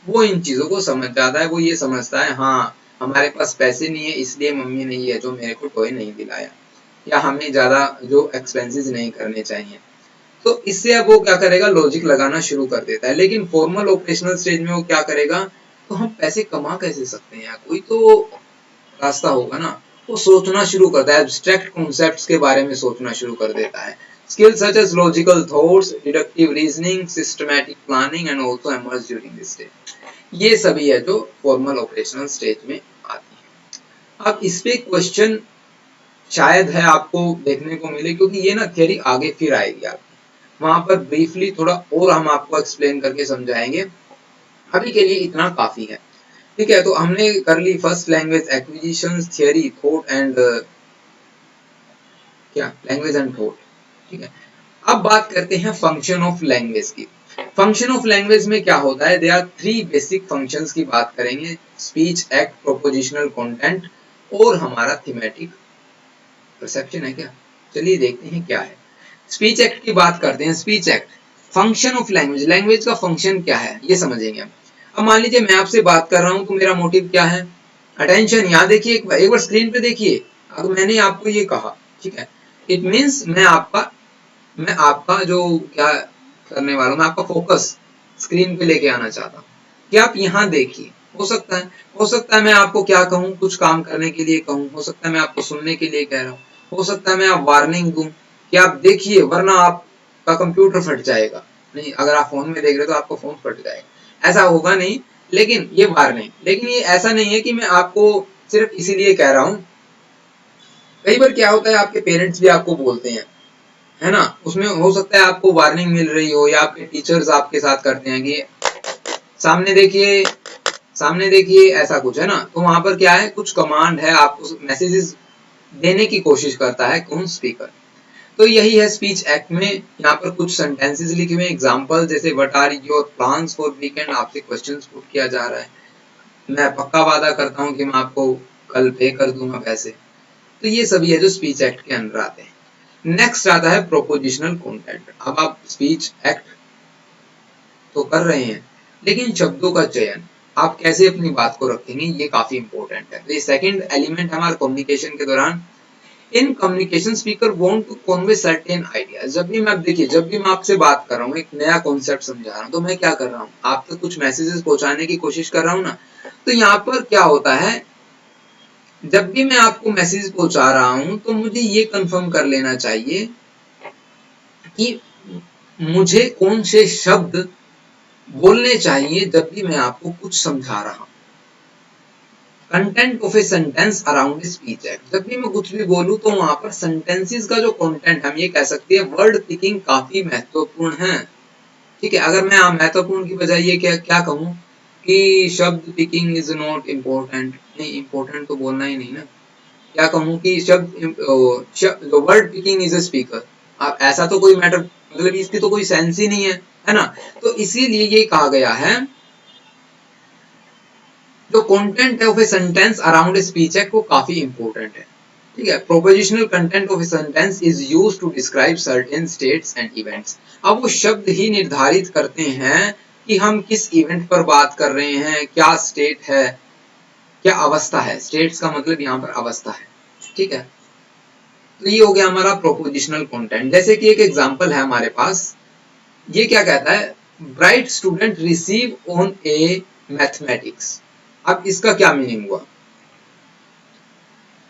वो इन चीजों को समझ जाता है। वो ये समझता है हाँ हमारे पास पैसे नहीं है इसलिए मम्मी ने ये जो मेरे को टॉय नहीं दिलाया, या हमें ज्यादा जो एक्सपेंसेस नहीं करने चाहिए। तो इससे अब वो क्या करेगा, लॉजिक लगाना शुरू कर देता है। लेकिन फॉर्मल ऑपरेशनल स्टेज में वो क्या करेगा, तो हम पैसे कमा कैसे सकते हैं, कोई तो रास्ता होगा ना। वो सोचना शुरू करता है, एब्स्ट्रैक्ट कॉन्सेप्ट्स के बारे में सोचना शुरू कर देता है। Skills such as logical thoughts, deductive reasoning, systematic planning and also emerge during this stage. ये सभी है जो फॉर्मल ऑपरेशनल स्टेज में आती है। अब इस पे क्वेश्चन शायद है आपको देखने को मिले, क्योंकि ये ना थियरी आगे फिर आएगी आपकी, वहां पर ब्रीफली थोड़ा और हम आपको एक्सप्लेन करके समझाएंगे। अभी के लिए इतना काफी है। ठीक है, तो हमने कर ली first language acquisition theory, thought and क्या लैंग्वेज एंड थॉट। ठीक है, अब बात करते हैं फंक्शन ऑफ लैंग्वेज की। फंक्शन ऑफ लैंग्वेज में क्या होता है, देयर आर 3 बेसिक फंक्शंस की बात करेंगे, स्पीच, एक्ट, प्रोपोजिशनल कंटेंट, और हमारा थीमेटिक परसेप्शन है क्या। चलिए देखते हैं क्या है। स्पीच एक्ट की बात करते हैं। Speech act function of language, language का फंक्शन क्या है ये समझेंगे हम। अब मान लीजिए मैं आपसे बात कर रहा हूं तो मेरा मोटिव क्या है, अटेंशन, यहाँ देखिए एक बार स्क्रीन पे देखिए। अगर मैंने आपको ये कहा, ठीक है, इट मींस मैं आपका जो क्या करने वाला हूं, मैं आपका फोकस स्क्रीन पे लेके आना चाहता हूँ कि आप यहाँ देखिए। हो सकता है मैं आपको क्या कहूँ, कुछ काम करने के लिए कहूँ, हो सकता है मैं आपको सुनने के लिए कह रहा हूँ, हो सकता है मैं आप वार्निंग दूं कि आप देखिए वरना आपका कंप्यूटर फट जाएगा। नहीं, अगर आप फोन में देख रहे हो तो आपका फोन फट जाएगा, ऐसा होगा नहीं, लेकिन ये वार्निंग। लेकिन ये ऐसा नहीं है कि मैं आपको सिर्फ इसीलिए कह रहा हूं। कई बार क्या होता है, आपके पेरेंट्स भी आपको बोलते हैं, है ना, उसमें हो सकता है आपको वार्निंग मिल रही हो, या आपके टीचर्स आपके साथ करते हैं कि सामने देखिए, सामने देखिए ऐसा कुछ है ना, तो वहां पर क्या है, कुछ कमांड है, आपको मैसेजेस देने की कोशिश करता है कौन, स्पीकर। तो यही है स्पीच एक्ट में। यहाँ पर कुछ सेंटेंसेस लिखे हुए एग्जांपल, जैसे what are your plans for weekend, आपसे क्वेश्चंस पुट किया जा रहा है। मैं पक्का वादा करता हूँ कि मैं आपको कल पे कर दूंगा पैसे। तो ये सभी है जो स्पीच एक्ट के अंदर आते हैं। नेक्स्ट आता है प्रोपोजिशनल कंटेंट। अब आप स्पीच एक्ट तो कर रहे हैं, लेकिन शब्दों का चयन आप कैसे अपनी बात को रखेंगे, ये काफी इंपॉर्टेंट है। तो ये सेकंड एलिमेंट हमारे कम्युनिकेशन के दौरान। In communication speaker want to convey certain ideas. जब भी मैं देखिए, जब भी मैं आपसे बात कर रहा हूँ, एक नया कॉन्सेप्ट समझा रहा हूँ, तो मैं क्या कर रहा हूँ, आप तक कुछ मैसेजेस पहुंचाने की कोशिश कर रहा हूँ ना। तो यहाँ पर क्या होता है, जब भी मैं आपको मैसेज पहुंचा रहा हूं, तो मुझे ये कंफर्म कर लेना चाहिए कि मुझे कौन से शब्द बोलने चाहिए जब भी मैं आपको कुछ समझा रहा हूं। Content of a sentence around speech act. जब भी मैं कुछ भी बोलूं, तो वहां पर सेंटेंसेस का जो कंटेंट, हम ये कह सकते हैं वर्ड पिकिंग काफी महत्वपूर्ण है। ठीक है, अगर मैं महत्वपूर्ण की बजाय ये क्या कहूं कि शब्द पिकिंग इज नॉट इम्पोर्टेंट, नहीं, इम्पोर्टेंट तो बोलना ही नहीं ना। क्या कहूं कि शब्द word picking is a speaker. अब ऐसा तो कोई मैटर, मतलब इसकी तो कोई सेंस ही नहीं है ना। तो इसीलिए ये कहा गया है, जो कंटेंट है of a sentence around a speech act, वो काफी इंपॉर्टेंट है। ठीक है, propositional content of a sentence is used to describe certain states and events. अब वो शब्द ही निर्धारित करते हैं कि हम किस इवेंट पर बात कर रहे हैं, क्या स्टेट है, क्या अवस्था है। स्टेट्स का मतलब यहाँ पर अवस्था है। ठीक है, तो ये हो गया हमारा प्रोपोजिशनल कंटेंट। जैसे कि एक एग्जांपल है हमारे पास, ये क्या कहता है, bright student receive on a mathematics. अब इसका क्या मीनिंग हुआ,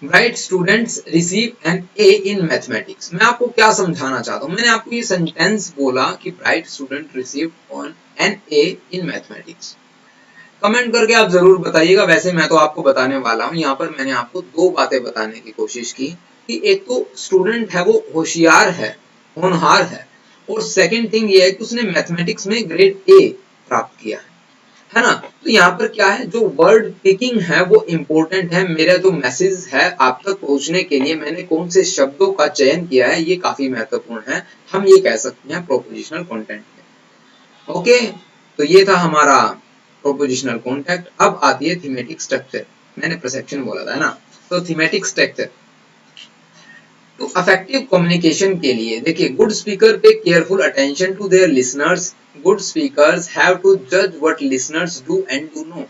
bright students receive an A in mathematics. मैं आपको क्या समझाना चाहता हूं, मैंने आपको ये सेंटेंस बोला कि bright student receive on an A in mathematics. Comment करके आप जरूर बताइएगा। वैसे मैं तो आपको बताने वाला हूं, यहाँ पर मैंने आपको दो बातें बताने की कोशिश की कि एक तो स्टूडेंट है वो होशियार है, होनहार है, और सेकंड थिंग ये है कि उसने मैथमेटिक्स में ग्रेड ए प्राप्त किया है ना। तो यहाँ पर क्या है, जो वर्ड पिकिंग है वो इम्पोर्टेंट है। मेरा जो मैसेज है आप तक पहुंचने के लिए मैंने कौन से शब्दों का चयन किया है, ये काफी महत्वपूर्ण है। हम ये कह सकते हैं प्रोपोजिशनल कंटेंट में। ओके, तो ये था हमारा प्रोपोजिशनल कॉन्टेक्ट। अब आती है थीमेटिक स्ट्रक्चर। मैंने परसेप्शन बोला था ना, तो थीमेटिक स्ट्रक्चर तो इफेक्टिव कम्युनिकेशन के लिए देखिए, good speaker pay careful attention to their listeners. Good speakers have to जज what listeners do and do know.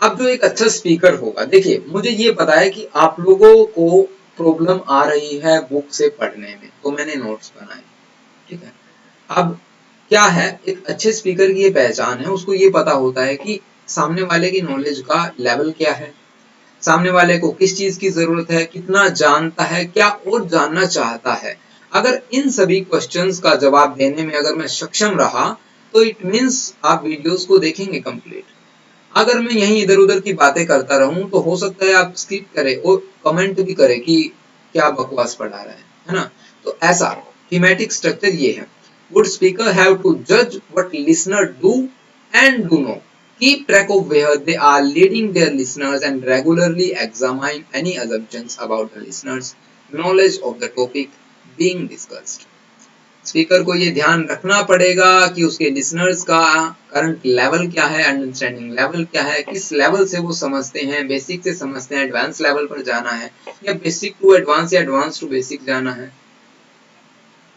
अब जो एक अच्छा स्पीकर होगा, देखिए मुझे ये पता है कि आप लोगों को प्रॉब्लम आ रही है बुक से पढ़ने में, तो मैंने नोट्स बनाए। ठीक है, अब क्या है, एक अच्छे स्पीकर की ये पहचान है, उसको ये पता होता है कि सामने वाले की नॉलेज का लेवल क्या है, सामने वाले को किस चीज की जरूरत है, कितना जानता है, क्या और जानना चाहता है। अगर इन सभी क्वेश्चंस का जवाब देने में अगर मैं सक्षम रहा, तो इट मींस आप वीडियोस को देखेंगे कंप्लीट। अगर मैं यहीं इधर उधर की बातें करता रहूं, तो हो सकता है आप स्किप करें और कमेंट भी करें कि क्या बकवास पढ़ा रहा है ना। तो ऐसा थीमेटिक स्ट्रक्चर ये है। Good speaker have to judge what listener do and do know. Keep track of where they are leading their listeners and regularly examine any assumptions about the listeners' knowledge of the topic being discussed. Speaker को ये ध्यान रखना पड़ेगा कि उसके listeners का current level क्या है, अंडरस्टैंडिंग लेवल क्या है, किस लेवल से वो समझते हैं, बेसिक से समझते हैं, एडवांस लेवल पर जाना है, या बेसिक टू एडवांस या एडवांस टू बेसिक जाना है।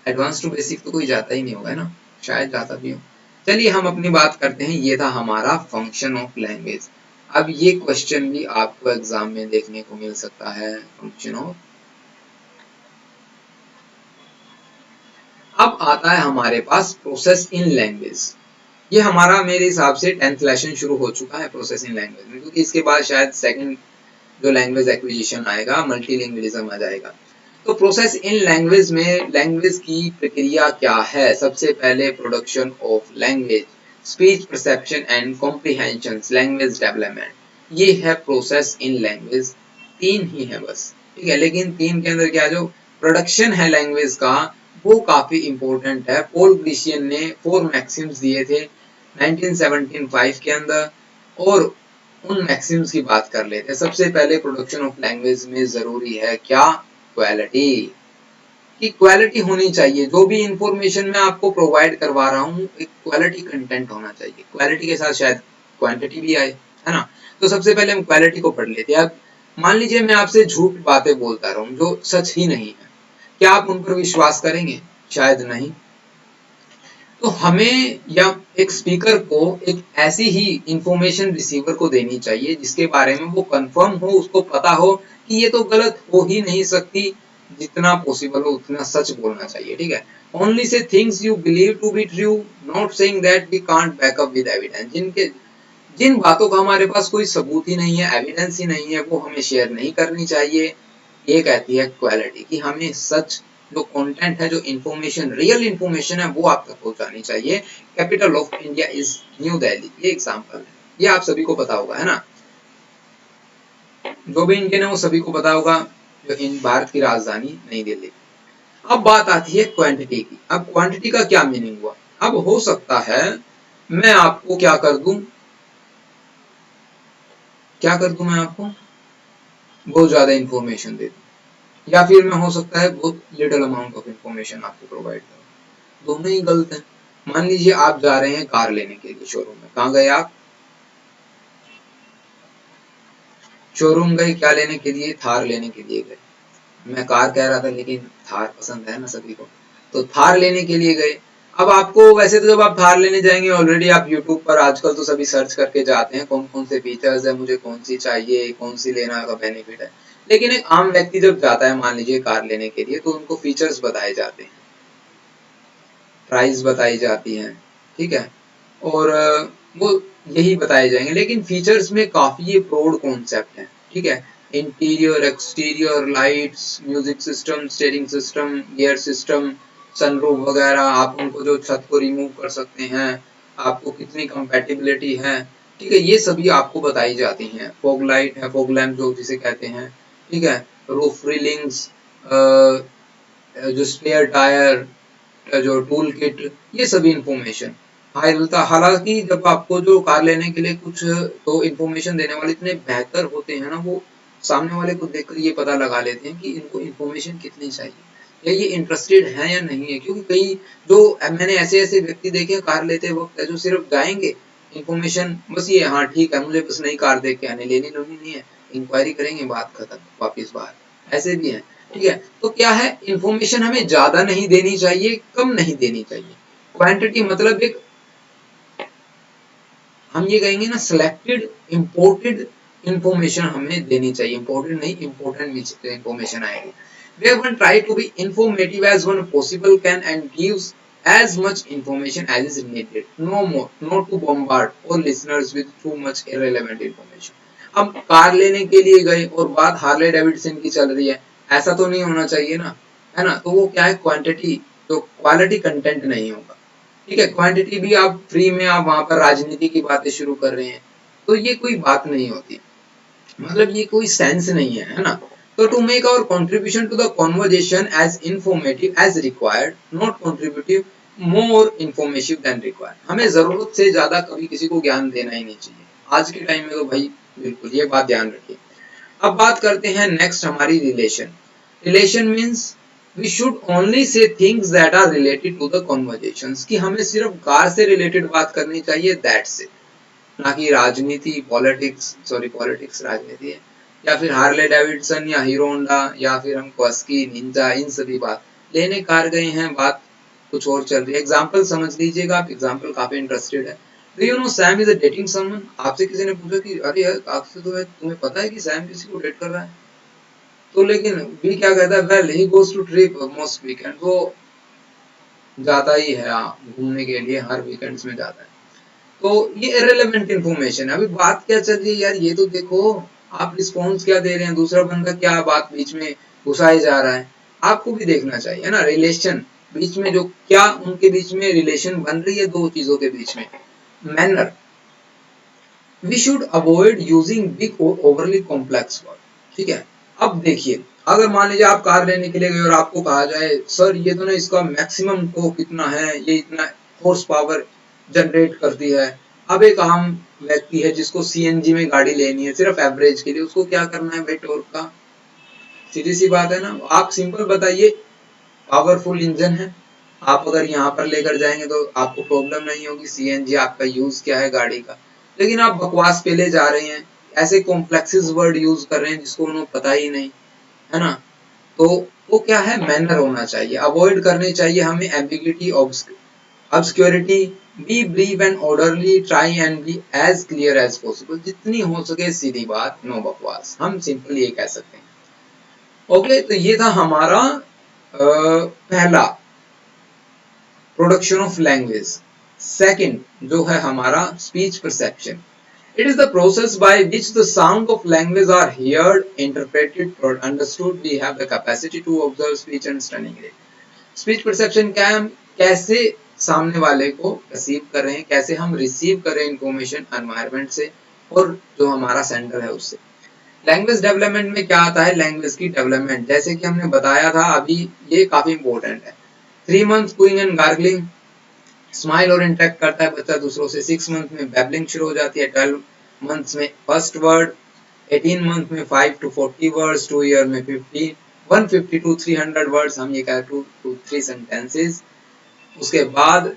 एडवांस टू बेसिक तो कोई जाता ही नहीं होगा ना, शायद जाता भी हो। चलिए हम अपनी बात करते हैं। ये था हमारा फंक्शन ऑफ लैंग्वेज। अब ये क्वेश्चन भी आपको एग्जाम में देखने को मिल सकता है, फंक्शन ऑफ। अब आता है हमारे पास प्रोसेस इन लैंग्वेज। ये हमारा मेरे हिसाब से 10th लेसन शुरू हो चुका है प्रोसेस इन लैंग्वेज में, क्योंकि इसके बाद शायद सेकंड जो लैंग्वेज एक्विजिशन आएगा, मल्टीलिंगुअलिज्म आ जाएगा। तो प्रोसेस इन लैंग्वेज में लैंग्वेज की प्रक्रिया क्या है। सबसे पहले production of language, speech perception and comprehension, language development, ये है प्रोसेस इन लैंग्वेज। 3 ही है बस, ठीक है, लेकिन 3 के अंदर क्या जो प्रोडक्शन है लैंग्वेज का, वो काफी इंपॉर्टेंट है। पॉल ग्रीशियन ने 4 मैक्सिम्स दिए थे 1975 के अंदर, और उन मैक्सिम्स की बात कर लेते हैं। सबसे पहले प्रोडक्शन ऑफ लैंग्वेज में जरूरी है क्या? क्वालिटी। कि क्वालिटी होनी चाहिए। जो भी इंफॉर्मेशन मैं आपको प्रोवाइड करवा रहा हूँ एक क्वालिटी कंटेंट होना चाहिए। क्वालिटी के साथ शायद क्वांटिटी भी आए, है ना। तो सबसे पहले हम क्वालिटी को पढ़ लेते हैं। अब मान लीजिए मैं आपसे झूठ बातें बोलता रहूं जो सच ही नहीं है, क्या आप उन पर विश्वास करेंगे? शायद नहीं। तो हमें या एक स्पीकर को एक ऐसी ही इंफॉर्मेशन रिसीवर को देनी चाहिए जिसके बारे में वो कंफर्म हो, उसको पता हो कि ये तो गलत हो ही नहीं सकती, जितना पॉसिबल हो उतना सच बोलना चाहिए। ठीक है। Only say things you believe to be true, not saying that we can't back up with evidence. जिन बातों का हमारे पास कोई सबूत ही नहीं है, एविडेंस ही नहीं है, वो हमें शेयर नहीं करनी चाहिए। ये कहती है क्वालिटी कि हमें सच जो कंटेंट है, जो इंफॉर्मेशन, रियल इंफॉर्मेशन है, वो आप तक पहुंचानी चाहिए। Capital of India is new Delhi, ये एग्जांपल है, ये आप सभी को पता होगा, है ना। जो भी इंडियन है वो सभी को पता होगा, जो इन भारत की राजधानी नई दिल्ली। अब बात आती है क्वांटिटी की। अब क्वांटिटी का क्या मीनिंग हुआ? अब हो सकता है मैं आपको क्या कर दूं, मैं आपको बहुत ज्यादा इंफॉर्मेशन दे दूं, या फिर मैं हो सकता है बहुत लिटिल अमाउंट ऑफ इंफॉर्मेशन आपको प्रोवाइड करूं। दोनों ही गलत है। मान लीजिए आप जा रहे हैं कार लेने के लिए शोरूम में। कहाँ गए आप? शोरूम गए, क्या लेने के लिए? थार लेने के लिए गए। मैं कार कह रहा था लेकिन थार पसंद है ना सभी को, तो थार लेने के लिए गए। अब आपको वैसे तो जब आप थार लेने जाएंगे ऑलरेडी आप यूट्यूब पर आजकल तो सभी सर्च करके जाते हैं कौन कौन से फीचर्स है, मुझे कौन सी चाहिए, कौन सी लेना का बेनिफिट है। लेकिन एक आम व्यक्ति जब जाता है मान लीजिए कार लेने के लिए, तो उनको फीचर्स बताए जाते हैं, प्राइस बताई जाती है, ठीक है, और वो यही बताए जाएंगे। लेकिन फीचर्स में काफी ब्रॉड कॉन्सेप्ट है, ठीक है। Interior, exterior, lights, music system, steering system, gear system, sunroof वगैरह, आप उनको जो छत को रिमूव कर सकते हैं, आपको कितनी कंपैटिबिलिटी है, ठीक है, ये सभी आपको बताई जाती हैं। फॉग लाइट है, फॉग लैम्प जो जिसे कहते हैं, ठीक है, रूफ रेलिंग्स, जो स्पेयर टायर, जो टूल किट, ये सभी इंफॉर्मेशन। हालांकि जब आपको जो कार लेने के लिए कुछ तो इंफॉर्मेशन देने वाले इतने बेहतर होते हैं ना, वो सामने वाले को देखकर ये पता लगा लेते हैं कि इनको इंफॉर्मेशन कितनी चाहिए या ये इंटरेस्टेड है या नहीं है। क्योंकि कई जो मैंने ऐसे ऐसे व्यक्ति देखे कार लेते वक्त जो सिर्फ जाएंगे इंफॉर्मेशन बस ये, हाँ ठीक है मुझे बस नई कार देख के आने, लेनी नहीं है, इंक्वायरी करेंगे, बात खत्म, वापिस बाहर, ऐसे भी है। ठीक है, तो क्या है, इंफॉर्मेशन हमें ज्यादा नहीं देनी चाहिए, कम नहीं देनी चाहिए। क्वांटिटी मतलब एक, हम ये कहेंगे ना, सिलेक्टेड इंपोर्टेड इंफॉर्मेशन हमें देनी चाहिए। इंपोर्टेड नहीं, इंपोर्टेंट इंफॉर्मेशन आएगी। Where one try to be informative as one possible can and gives as much information as is needed, no more, not to bombard all listeners with too much irrelevant information। अब car लेने के लिए गए और बात Harley Davidson की चल रही है, ऐसा तो नहीं होना चाहिए ना, है ना। तो वो क्या है, क्वांटिटी, तो क्वालिटी कंटेंट नहीं होगा, ठीक है। क्वांटिटी भी आप फ्री में आप वहां पर राजनीति की बातें शुरू कर रहे हैं, तो ये कोई बात नहीं होती, मतलब ये कोई सेंस नहीं है ना। So to make our contribution to the conversation as informative as required, not contributive, more informative than required। हमें जरूरत से ज्यादा कभी किसी को ज्ञान देना ही नहीं चाहिए आज के टाइम में, तो भाई बिल्कुल ये बात ध्यान रखिए। अब बात करते हैं नेक्स्ट हमारी relation. Relation means we should only say things that are related to the conversations, कि हमें सिर्फ कार से रिलेटेड बात करनी चाहिए, दैट्स इट, ना कि राजनीति, पॉलिटिक्स, सॉरी पॉलिटिक्स राजनीति है, या फिर हार्ले डेविडसन या हीरो होंडा या फिर हम कॉस्की, निंजा, इन सभी बात लेने कार गए हैं, बात कुछ और चल रही है। एग्जांपल समझ लीजिएगा आप, एग्जांपल काफी इंटरेस्टेड है। Do you know Sam is dating someone. आपसे किसी ने पूछा कि अरे यार आपसे तो तुम्हें पता है कि सैम किसी को डेट कर रहा है, तो लेकिन भी क्या कहता है, well he goes to trip most weekend, वो जाता ही है घूमने के लिए, हर वीकेंड्स में जाता है। तो ये इररिलेवेंट इंफॉर्मेशन है। अभी बात क्या चल रही है यार, ये तो देखो आप रिस्पॉन्स क्या दे रहे हैं, दूसरा बंदा क्या बात बीच में घुसाए जा रहा है, आपको भी देखना चाहिए ना। रिलेशन बीच में जो क्या उनके बीच में रिलेशन बन रही है दो चीजों के बीच में, manner, we should avoid using big और ओवरली कॉम्प्लेक्स वर्ड, ठीक है। अब देखिए, अगर मान लीजिए आप कार लेने के लिए गए और आपको कहा जाए सर ये तो ना इसका मैक्सिमम टॉर्क कितना है, ये इतना हॉर्स पावर जनरेट करती है, अब एक आम व्यक्ति है जिसको सीएनजी में गाड़ी लेनी है सिर्फ एवरेज के लिए, उसको क्या करना है भाई टॉर्क का? सीधी सी बात है ना, आप सिंपल बताइए, पावरफुल इंजन है, आप अगर यहाँ पर लेकर जाएंगे तो आपको प्रॉब्लम नहीं होगी, सीएनजी आपका यूज क्या है गाड़ी का। लेकिन आप बकवास पे ले जा रहे हैं, ऐसे कॉम्प्लेक्सेस वर्ड यूज कर रहे हैं जिसको उन्हें पता ही नहीं है ना। तो वो क्या है, मैनर होना चाहिए, अवॉइड करनी चाहिए हमें ambiguity, obscurity, be brief and orderly, try and be as clear as possible, जितनी हो सके सीधी बात, नो बकवास, हम सिंपल ये कह सकते हैं। ओके, तो ये था हमारा पहला प्रोडक्शन ऑफ लैंग्वेज। सेकंड जो है हमारा speech perception. It is the process by which the sound of language are heard, interpreted, or understood. We have the capacity to observe speech and understanding it. Speech perception क्या है, कैसे सामने वाले को receive कर रहे हैं, कैसे हम रिसीव कर रहे हैं इंफॉर्मेशन एनवायरनमेंट से और जो हमारा सेंटर है उससे। लैंग्वेज डेवलपमेंट में क्या आता है, लैंग्वेज की डेवलपमेंट, जैसे कि हमने बताया था अभी, ये काफी इंपॉर्टेंट है। 3 months cooing and gargling, smile और इंटरेक्ट करता है बच्चा दूसरों से। 6 months में बैबलिंग शुरू हो जाती है। 12 months में फर्स्ट वर्ड। 18 months में 5 to 40 वर्ड्स। 2 year में 150 to 300 वर्ड्स, हम ये कहते हैं 2 to 3 सेंटेंसेस। उसके बाद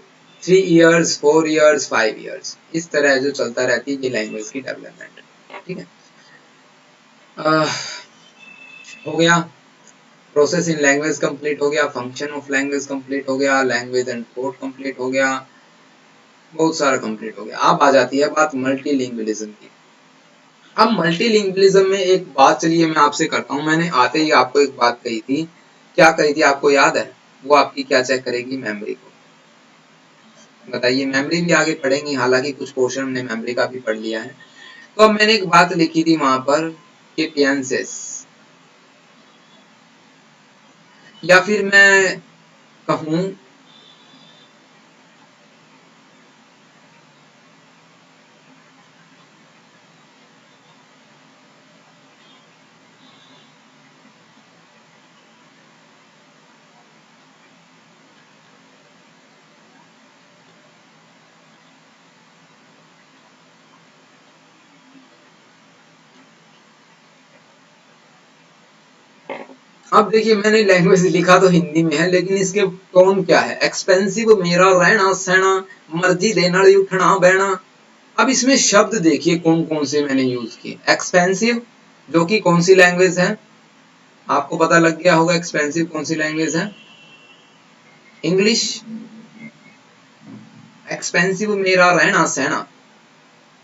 3 years, 4 years, 5 years, इस तरह जो चलता रहती है ये लैंग्वेज की डेवलपमेंट। ठीक है, हो गया प्रोसेस इन लैंग्वेज कंप्लीट हो गया, फंक्शन ऑफ लैंग्वेज कंप्लीट हो गया, लैंग्वेज एंड थॉट कंप्लीट हो गया, बहुत सारा कंप्लीट हो गया। अब आ जाती है बात मल्टीलिंगुअलिज्म की। अब मल्टीलिंगुअलिज्म में एक बात चलिए मैं आपसे करता हूं, मैंने आते ही आपको एक बात कही थी, क्या कही थी आपको याद है? वो आपकी क्या चेक करेगी, मेमोरी को। बताइए, मेमोरी भी आगे पढ़ेंगे, हालांकि कुछ पोर्शन हमने मेमोरी का भी पढ़ लिया है। तो अब मैंने एक बात लिखी थी वहां पर कि पियंसेस, या फिर मैं कहूं अब देखिए, मैंने लैंग्वेज लिखा तो हिंदी में है, लेकिन इसके टोन क्या है, एक्सपेंसिव मेरा रहना सहना, मर्जी देना उठना बहना। अब इसमें शब्द देखिए कौन कौन से मैंने यूज किए। एक्सपेंसिव जो कि कौन सी लैंग्वेज है, आपको पता लग गया होगा एक्सपेंसिव कौन सी लैंग्वेज है, इंग्लिश। एक्सपेंसिव मेरा रहना सहना,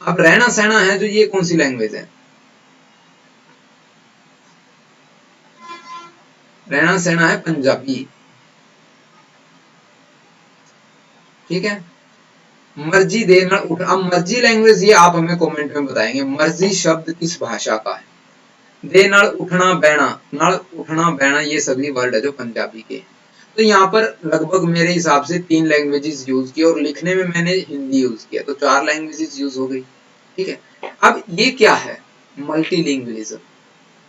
अब रहना सहना है जो ये कौन सी लैंग्वेज है, रहना सहना है पंजाबी। ठीक है, मर्जी देना उठ, अब मर्जी लैंग्वेज ये आप हमें कमेंट में बताएंगे, मर्जी शब्द किस भाषा का है। दे नल उठना बहना, नल उठना बहना ये सभी वर्ड है जो पंजाबी के। तो यहाँ पर लगभग मेरे हिसाब से 3 लैंग्वेजेस यूज की और लिखने में मैंने हिंदी यूज किया, तो 4 लैंग्वेजेस यूज हो गई। ठीक है, अब ये क्या है, मल्टीलिंगुअलिज्म,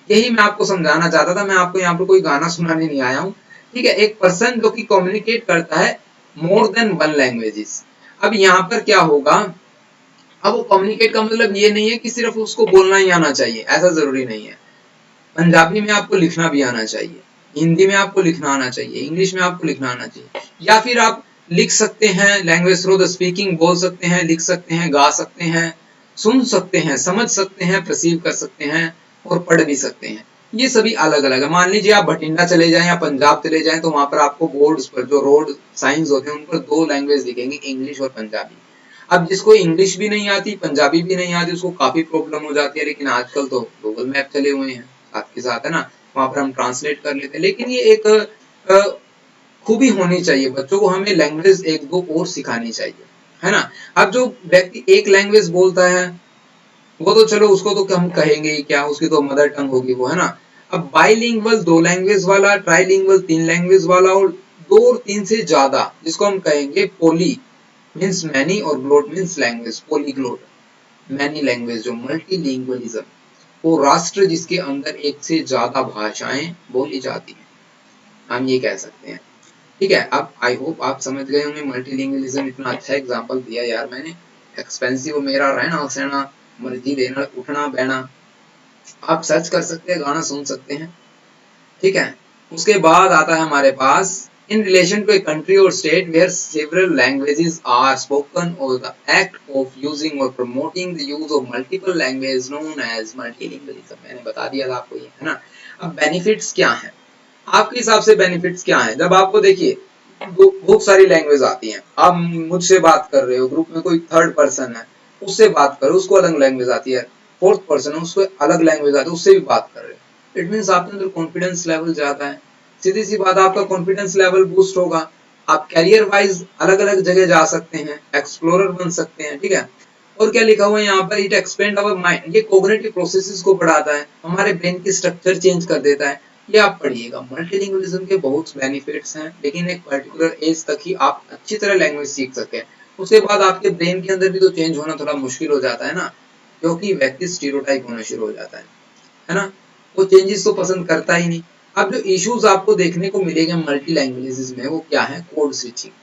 यही मैं आपको समझाना चाहता था। मैं आपको यहाँ पर कोई गाना सुनाने नहीं आया हूँ। ठीक है, एक पर्सन जो कि कम्युनिकेट करता है मोर देन 1 लैंग्वेजेस। अब यहाँ पर क्या होगा, अब वो कम्युनिकेट का मतलब ये नहीं है कि सिर्फ उसको बोलना ही आना चाहिए, ऐसा जरूरी नहीं है। पंजाबी में आपको लिखना भी आना चाहिए, हिंदी में आपको लिखना आना चाहिए, इंग्लिश में आपको लिखना आना चाहिए, या फिर आप लिख सकते हैं लैंग्वेज थ्रू द स्पीकिंग, बोल सकते हैं, लिख सकते हैं, गा सकते हैं, सुन सकते हैं, समझ सकते हैं, परसीव कर सकते हैं और पढ़ भी सकते हैं। ये सभी अलग अलग है। मान लीजिए आप भटिंडा चले जाएं या पंजाब चले जाएं, तो वहां पर आपको बोर्ड्स पर जो रोड साइंस होते हैं उन पर 2 लैंग्वेज दिखेंगी, इंग्लिश और पंजाबी। अब जिसको इंग्लिश भी नहीं आती, पंजाबी भी नहीं आती, उसको काफी प्रॉब्लम हो जाती है। लेकिन आजकल तो गूगल मैप चले हुए हैं साथ के साथ, है ना, वहां पर हम ट्रांसलेट कर लेते हैं। लेकिन ये एक खूबी होनी चाहिए, बच्चों को हमें लैंग्वेज 1-2 और सिखानी चाहिए, है ना। अब जो व्यक्ति एक लैंग्वेज बोलता है वो तो चलो उसको तो हम कहेंगे ही क्या, उसकी तो मदर टंग होगी वो, है ना। अब बाइलिंगुअल 2 लैंग्वेज वाला, ट्राइलिंगुअल 3 लैंग्वेज वाला और 2 और 3 से ज्यादा, जिसको हम कहेंगे पोली मीन्स मैनी और glot means language, polyglot many language जो मल्टीलिंगुअलिज्म, वो राष्ट्र जिसके अंदर एक से ज्यादा भाषाएं बोली जाती हैं, हम ये कह सकते हैं। ठीक है, अब आई होप आप समझ गए होंगे मल्टीलिंगुअलिज्म, इतना अच्छा एग्जांपल दिया यार मैंने। एक्सपेंसिव मेरा रहना सहना, मर्जी देना उठना बहना। आप सर्च कर सकते हैं, गाना सुन सकते हैं, ठीक है। उसके बाद आता है हमारे पास in relation to a country or state where several languages are spoken or the act of using or promoting the use of multiple language known as multilingualism. मैंने बता दिया था आपको ये, है ना। अब बेनिफिट्स क्या हैं आपके हिसाब से? बेनिफिट्स क्या हैं? जब आपको देखिए बहुत सारी लैंग्वेज आती हैं, आप मुझसे बात कर रहे हो, ग्रुप में कोई थर्ड पर्सन है उससे बात करो, उसको अलग लैंग्वेज आती है, फोर्थ पर्सन है उसको अलग लैंग्वेज आती है, उससे भी बात कर रहे हो, इट मीन्स आपके अंदर कॉन्फिडेंस लेवल ज्यादा है। सीधी सी बात, आपका कॉन्फिडेंस लेवल बूस्ट होगा, आप कैरियर वाइज अलग अलग जगह जा सकते हैं, एक्सप्लोरर बन सकते हैं, ठीक है। और क्या लिखा हुआ है यहाँ पर? इट एक्सपेंड अवर माइंड, ये कोग्निटिव प्रोसेसेस को बढ़ाता है, हमारे ब्रेन की स्ट्रक्चर चेंज कर देता है। ये आप पढ़िएगा। मल्टीलिंगुअलिज्म के बहुत बेनिफिट्स हैं, लेकिन एक पर्टिकुलर एज तक ही आप अच्छी तरह लैंग्वेज सीख सके, उसके बाद आपके ब्रेन के अंदर भी तो चेंज होना थोड़ा मुश्किल हो जाता है ना, क्योंकि व्यक्ति स्टीरियोटाइप होना शुरू हो जाता है ना। वो चेंजेस तो पसंद करता ही नहीं। अब जो इश्यूज आपको देखने को मिलेंगे मल्टी लैंग्वेजेस में, वो क्या है? Code switching.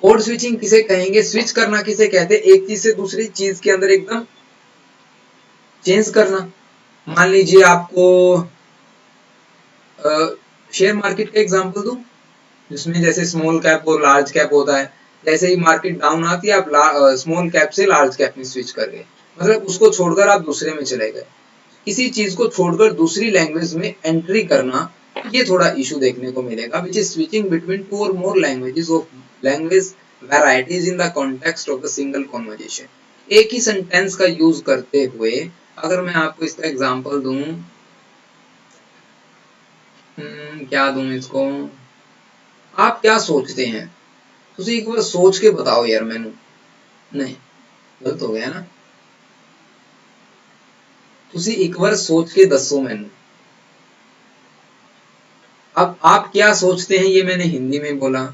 कोड स्विचिंग किसे कहेंगे? स्विच करना किसे कहते हैं? एक चीज से दूसरी चीज के अंदर एकदम चेंज करना। मान लीजिए आपको शेयर मार्केट का एग्जांपल दूं, जिसमें जैसे स्मॉल कैप और लार्ज कैप होता है, जैसे ही मार्केट डाउन आती है आप स्मॉल कैप से लार्ज कैप में स्विच कर गए, मतलब उसको छोड़कर आप दूसरे में चले गए। किसी चीज को छोड़कर दूसरी लैंग्वेज में एंट्री करना, ये थोड़ा इशू देखने को मिलेगा, which is switching between two or more languages of language varieties in the context of the single conversation. एक ही सेंटेंस का यूज करते हुए, अगर मैं आपको इसका एग्जांपल दूं, क्या दूं इसको? आप क्या सोचते हैं? तुसी एक बार सोच के बताओ यार मैनू। नहीं, गलत हो गया ना। तुसी एक बार सोच के दसो मैनू। अब आप क्या सोचते हैं, ये मैंने हिंदी में बोला।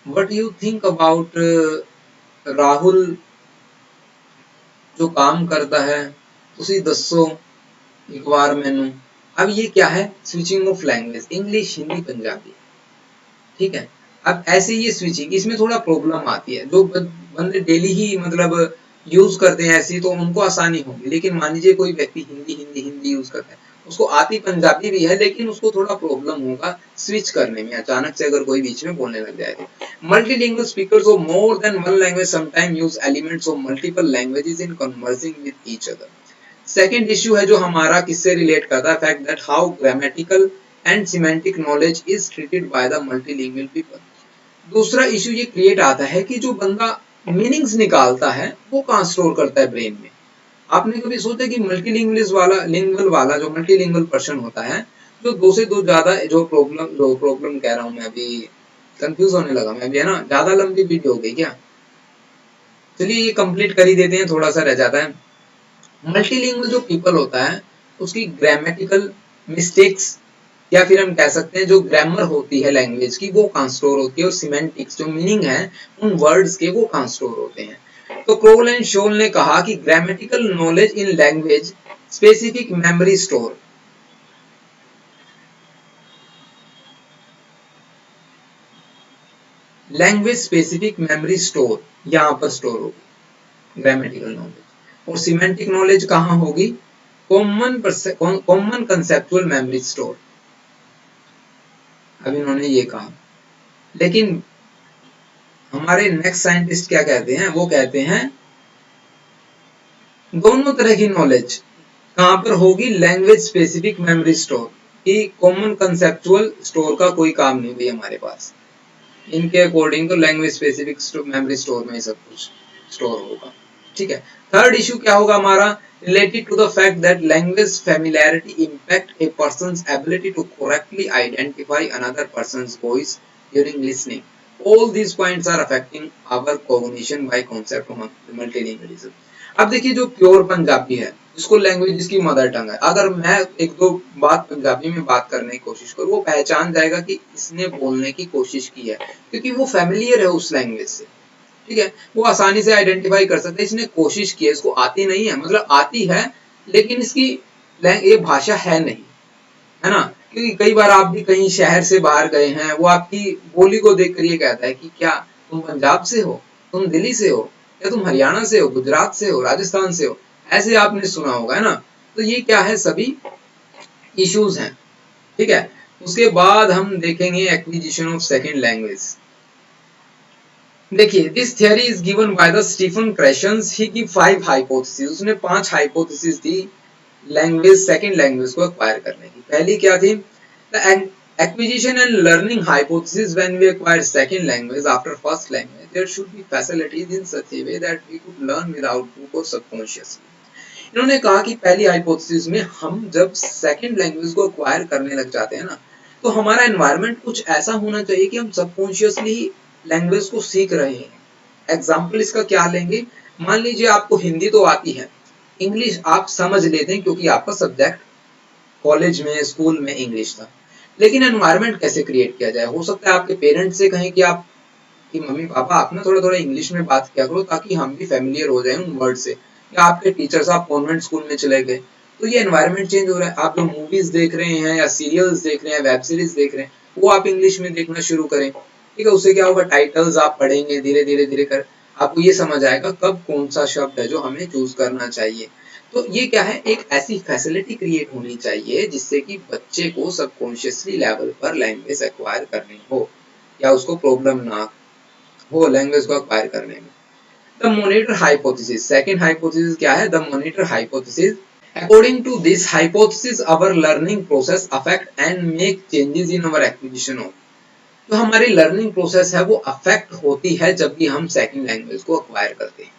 What you think about Rahul जो काम करता है, तुसी दसो एक बार मैनू। अब ये क्या है? Switching off language, English Hindi Punjabi, ठीक है। अब ऐसे ये स्विचिंग, इसमें थोड़ा प्रॉब्लम आती है, जो बंदे डेली ही मतलब यूज करते हैं ऐसी, तो उनको आसानी होगी। लेकिन मान लीजिए कोई व्यक्ति हिंदी हिंदी हिंदी यूज करता है, उसको आती पंजाबी भी है, लेकिन उसको थोड़ा प्रॉब्लम होगा स्विच करने में, अचानक से अगर कोई बीच में बोलने लग जाए तो। Multilingual speakers of more than one language sometime use elements of multiple languages in conversing with each other. Second issue है जो हमारा किससे रिलेट करता है, fact that how grammatical and semantic knowledge is treated by the multilingual people. दूसरा issue ये create आता है कि जो बंदा मीनिंग्स निकालता है वो कहाँ स्टोर करता है? ब्रेन में। आपने कभी सोचा कि लिंगुअल वाला जो मल्टीलिंगुअल पर्सन होता है, जो दो से दो ज्यादा जो प्रॉब्लम कह रहा हूं मैं, अभी कंफ्यूज होने लगा मैं अभी, है ना। ज्यादा लंबी वीडियो हो गई क्या? चलिए ये कंप्लीट कर ही देते हैं, थोड़ा सा रह जाता है। मल्टीलिंगुअल जो पीपल होता है, उसकी ग्रामेटिकल मिस्टेक्स या फिर हम कह सकते हैं जो ग्रामर होती है लैंग्वेज की, वो कहाँ स्टोर होती है, और सिमेंटिक्स जो मीनिंग है उन वर्ड्स के, वो कहाँ स्टोर होते हैं। तो क्रोल एंड शोल ने कहा कि grammatical knowledge in language specific memory store, language specific memory store यहां पर स्टोर होगी ग्रामेटिकल नॉलेज, और सिमेंटिक नॉलेज कहाँ होगी? Common conceptual memory store. अब इन्होंने ये कहा, लेकिन हमारे नेक्स्ट साइंटिस्ट क्या कहते हैं? वो कहते हैं दोनों तरह की नॉलेज कहां पर होगी? लैंग्वेज स्पेसिफिक मेमोरी स्टोर की, कॉमन कंसेप्चुअल स्टोर का कोई काम नहीं भाई हमारे पास। इनके अकॉर्डिंग तो लैंग्वेज स्पेसिफिक मेमोरी स्टोर में ही सब कुछ स्टोर होगा, ठीक है। थर्ड इश्यू क्या होगा हमारा? Related to the fact that language familiarity impact a person's ability to correctly identify another person's voice during listening. All these points are affecting our cognition by concept of multilingualism. अब देखिए जो pure Punjabi है, जिसको language जिसकी mother tongue है, अगर मैं एक दो बात पंजाबी में बात करने की कोशिश करूँ, वो पहचान जाएगा कि इसने बोलने की कोशिश की है, क्योंकि वो फैमिलियर है उस लैंग्वेज से, ठीक है। वो आसानी से आइडेंटिफाई कर सकते हैं इसने कोशिश की है, इसको आती नहीं है, मतलब आती है लेकिन इसकी ये भाषा है नहीं, है ना। क्योंकि कई बार आप भी कहीं शहर से बाहर गए हैं, वो आपकी बोली को देखकर ये कहता है कि क्या तुम पंजाब से हो, तुम दिल्ली से हो, या तुम हरियाणा से हो, गुजरात से हो, राजस्थान से हो, ऐसे आपने सुना होगा, है ना। तो ये क्या है, सभी इश्यूज हैं, ठीक है। उसके बाद हम देखेंगे एक्विजिशन ऑफ सेकंड लैंग्वेज। देखिए, this theory is given by the Stephen Krashen's. He give 5 hypothesis. उसने 5 हाइपोथेसिस दी लैंग्वेज, सेकंड लैंग्वेज को एक्वायर करने की। पहली क्या थी, the acquisition and learning hypothesis. When we acquire second language after first language, there should be facilities in such a way that we could learn without book or subconsciously. इन्होंने कहा कि पहली हाइपोथेसिस में हम जब सेकंड लैंग्वेज को acquire करने लग जाते हैं ना, तो हमारा एनवायरनमेंट कुछ ऐसा होना चाहिए कि हम सबकॉन्शियसली लैंग्वेज को सीख रहे हैं। एग्जाम्पल इसका क्या लेंगे, मान लीजिए आपको हिंदी तो आती है, इंग्लिश आप समझ लेते हैं क्योंकि आपका सब्जेक्ट कॉलेज में, स्कूल में इंग्लिश था, लेकिन एनवायरनमेंट कैसे क्रिएट किया जाए। हो सकता है आपके पेरेंट्स से कहें कि आप कि मम्मी पापा आप ना थोड़ा थोड़ा इंग्लिश में बात किया करो ताकि हम भी फेमिलियर हो जाए उन वर्ड से, या आपके टीचर्स, आप कॉन्वेंट स्कूल में चले गए, तो ये एनवायरनमेंट चेंज हो रहा है। आप जो मूवीज देख रहे हैं या सीरियल्स देख रहे हैं, वेब सीरीज देख रहे हैं, वो आप इंग्लिश में देखना शुरू करें, ठीक है। उससे क्या होगा, टाइटल्स आप पढ़ेंगे, धीरे धीरे धीरे कर आपको ये समझ आएगा कब कौन सा शब्द है जो हमें चूज करना चाहिए। तो ये क्या है, एक ऐसी फैसिलिटी क्रिएट होनी चाहिए जिससे कि बच्चे को सबकॉन्शियसली लेवल पर लैंग्वेज एक्वायर करनी हो या उसको प्रॉब्लम ना हो लैंग्वेज को एक्वायर करने में। The monitor hypothesis, second hypothesis क्या है, the monitor hypothesis. According to this hypothesis our learning process affect and make changes in our acquisition of. तो हमारी लर्निंग प्रोसेस है वो अफेक्ट होती है जब भी हम सेकंड लैंग्वेज को एक्वायर करते हैं।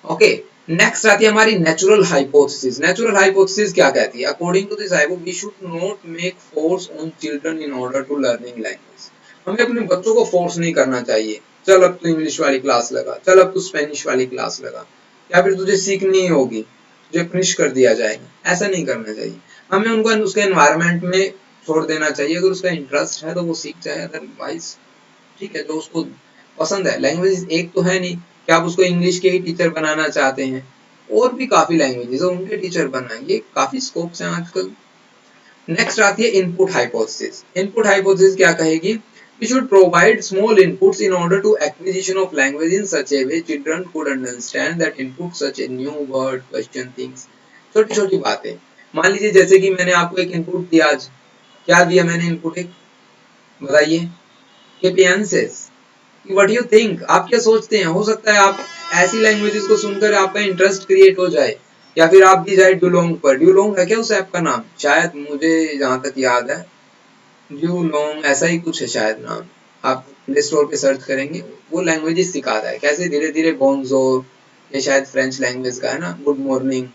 ओके, नेक्स्ट आती है हमारी नेचुरल हाइपोथेसिस। नेचुरल हाइपोथेसिस क्या कहती है, according to this hypothesis we should not make force on children in order to learning language. हमें अपने बच्चों को फोर्स नहीं करना चाहिए, चल अब तू इंग्लिश वाली क्लास लगा, चल अब तू स्पेनिश वाली क्लास लगा, या फिर तुझे सीखनी होगी, तुझे पनिश कर दिया जाएगा, ऐसा नहीं करना चाहिए। हमें उनको उसके एनवायरनमेंट में छोड़ देना चाहिए। अगर उसका इंटरेस्ट है तो वो सीख जाए, अदरवाइज ठीक है, जो उसको पसंद है। लैंग्वेज एक तो है नहीं कि आप उसको इंग्लिश के ही टीचर बनाना चाहते हैं, और भी काफी लैंग्वेजेस है उनके टीचर बनाएंगे, काफी स्कोप्स हैं आजकल। नेक्स्ट आती है इनपुट हाइपोथेसिस। इनपुट हाइपोथेसिस क्या कहेगी, we should provide small inputs in order to acquisition of language in such a way children could understand that input such a new word, question, things। छोटी छोटी बातें, मान लीजिए जैसे कि मैंने आपको एक इनपुट दिया, आज क्या दिया मैंने इनपुट, एक बताइए, केपियंसेस। व्हाट यू थिंक, आप क्या सोचते हैं। हो सकता है आप ऐसी लैंग्वेजेस को सुनकर आपका इंटरेस्ट क्रिएट हो जाए, या फिर आप भी जाए डुलोंग पर। डुलोंग है क्या उस ऐप का नाम, शायद मुझे जहां तक याद है डुलोंग ऐसा ही कुछ है शायद नाम। आप प्ले स्टोर पे सर्च करेंगे, वो लैंग्वेजेस सिखाता है कैसे धीरे धीरे बोनजोर, ये शायद फ्रेंच लैंग्वेज का है ना, गुड मॉर्निंग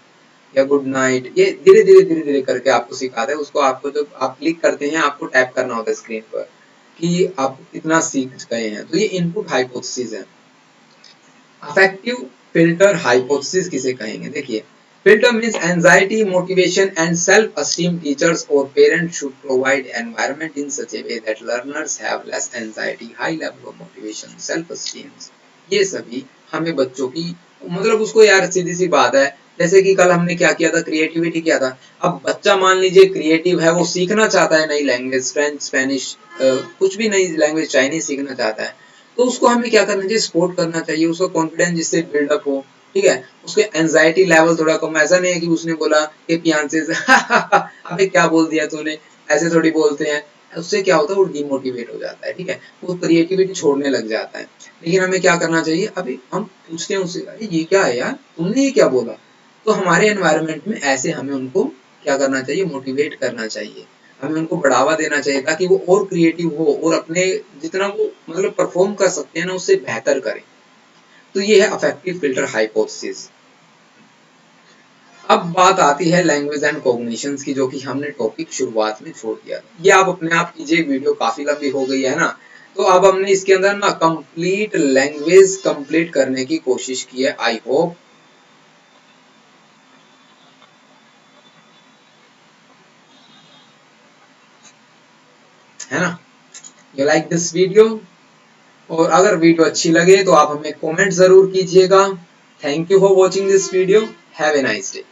या गुड नाइट, ये धीरे धीरे करके आपको सिखाता है। उसको आपको जब आप क्लिक करते हैं आपको टैप करना होता है स्क्रीन पर कि आप कितना सीख गए हैं। तो ये इनपुट हाइपोथेसिस है। अफेक्टिव फिल्टर हाइपोथेसिस किसे कहेंगे, देखिए, filter means anxiety, motivation and self-esteem. Teachers or parents should provide environment in such a way that learners have less anxiety, high level of motivation, self-esteem। ये सभी हमें बच्चों की, मतलब उसको यार सीधी सी बात है, जैसे कि कल हमने क्या किया था, क्रिएटिविटी किया था। अब बच्चा मान लीजिए क्रिएटिव है, वो सीखना चाहता है नई लैंग्वेज, फ्रेंच, स्पेनिश, कुछ भी नई लैंग्वेज, चाइनीज सीखना चाहता है, तो उसको हमें क्या करना चाहिए, सपोर्ट करना चाहिए, उसको कॉन्फिडेंस जिससे बिल्डअप हो, ठीक है। उसके एंजाइटी लेवल थोड़ा कम, ऐसा नहीं है कि उसने बोला कि पियांसे अबे क्या बोल दिया तूने, ऐसे थोड़ी बोलते हैं। उससे क्या होता है, वो डिमोटिवेट हो जाता है, ठीक है, वो क्रिएटिविटी छोड़ने लग जाता है। लेकिन हमें क्या करना चाहिए, अभी हम पूछते हैं उससे, अरे ये क्या है यार, तुमने ये क्या बोला। तो हमारे एनवायरनमेंट में ऐसे हमें उनको क्या करना चाहिए, मोटिवेट करना चाहिए, हमें उनको बढ़ावा देना चाहिए ताकि वो और क्रिएटिव हो और अपने जितना वो मतलब परफॉर्म कर सकते हैं ना उससे बेहतर करें। तो ये है अफेक्टिव फिल्टर हाइपोथेसिस। अब बात आती है लैंग्वेज एंड कॉग्निशंस की, जो कि हमने टॉपिक शुरुआत में छोड़ दिया। ये आप अपने आप कीजिए, वीडियो काफी लंबी हो गई है ना, तो अब हमने इसके अंदर ना कंप्लीट लैंग्वेज कंप्लीट करने की कोशिश की है। आई होप है ना, यू लाइक दिस वीडियो। और अगर वीडियो अच्छी लगे तो आप हमें कमेंट जरूर कीजिएगा। Thank you for watching this video, have a nice day.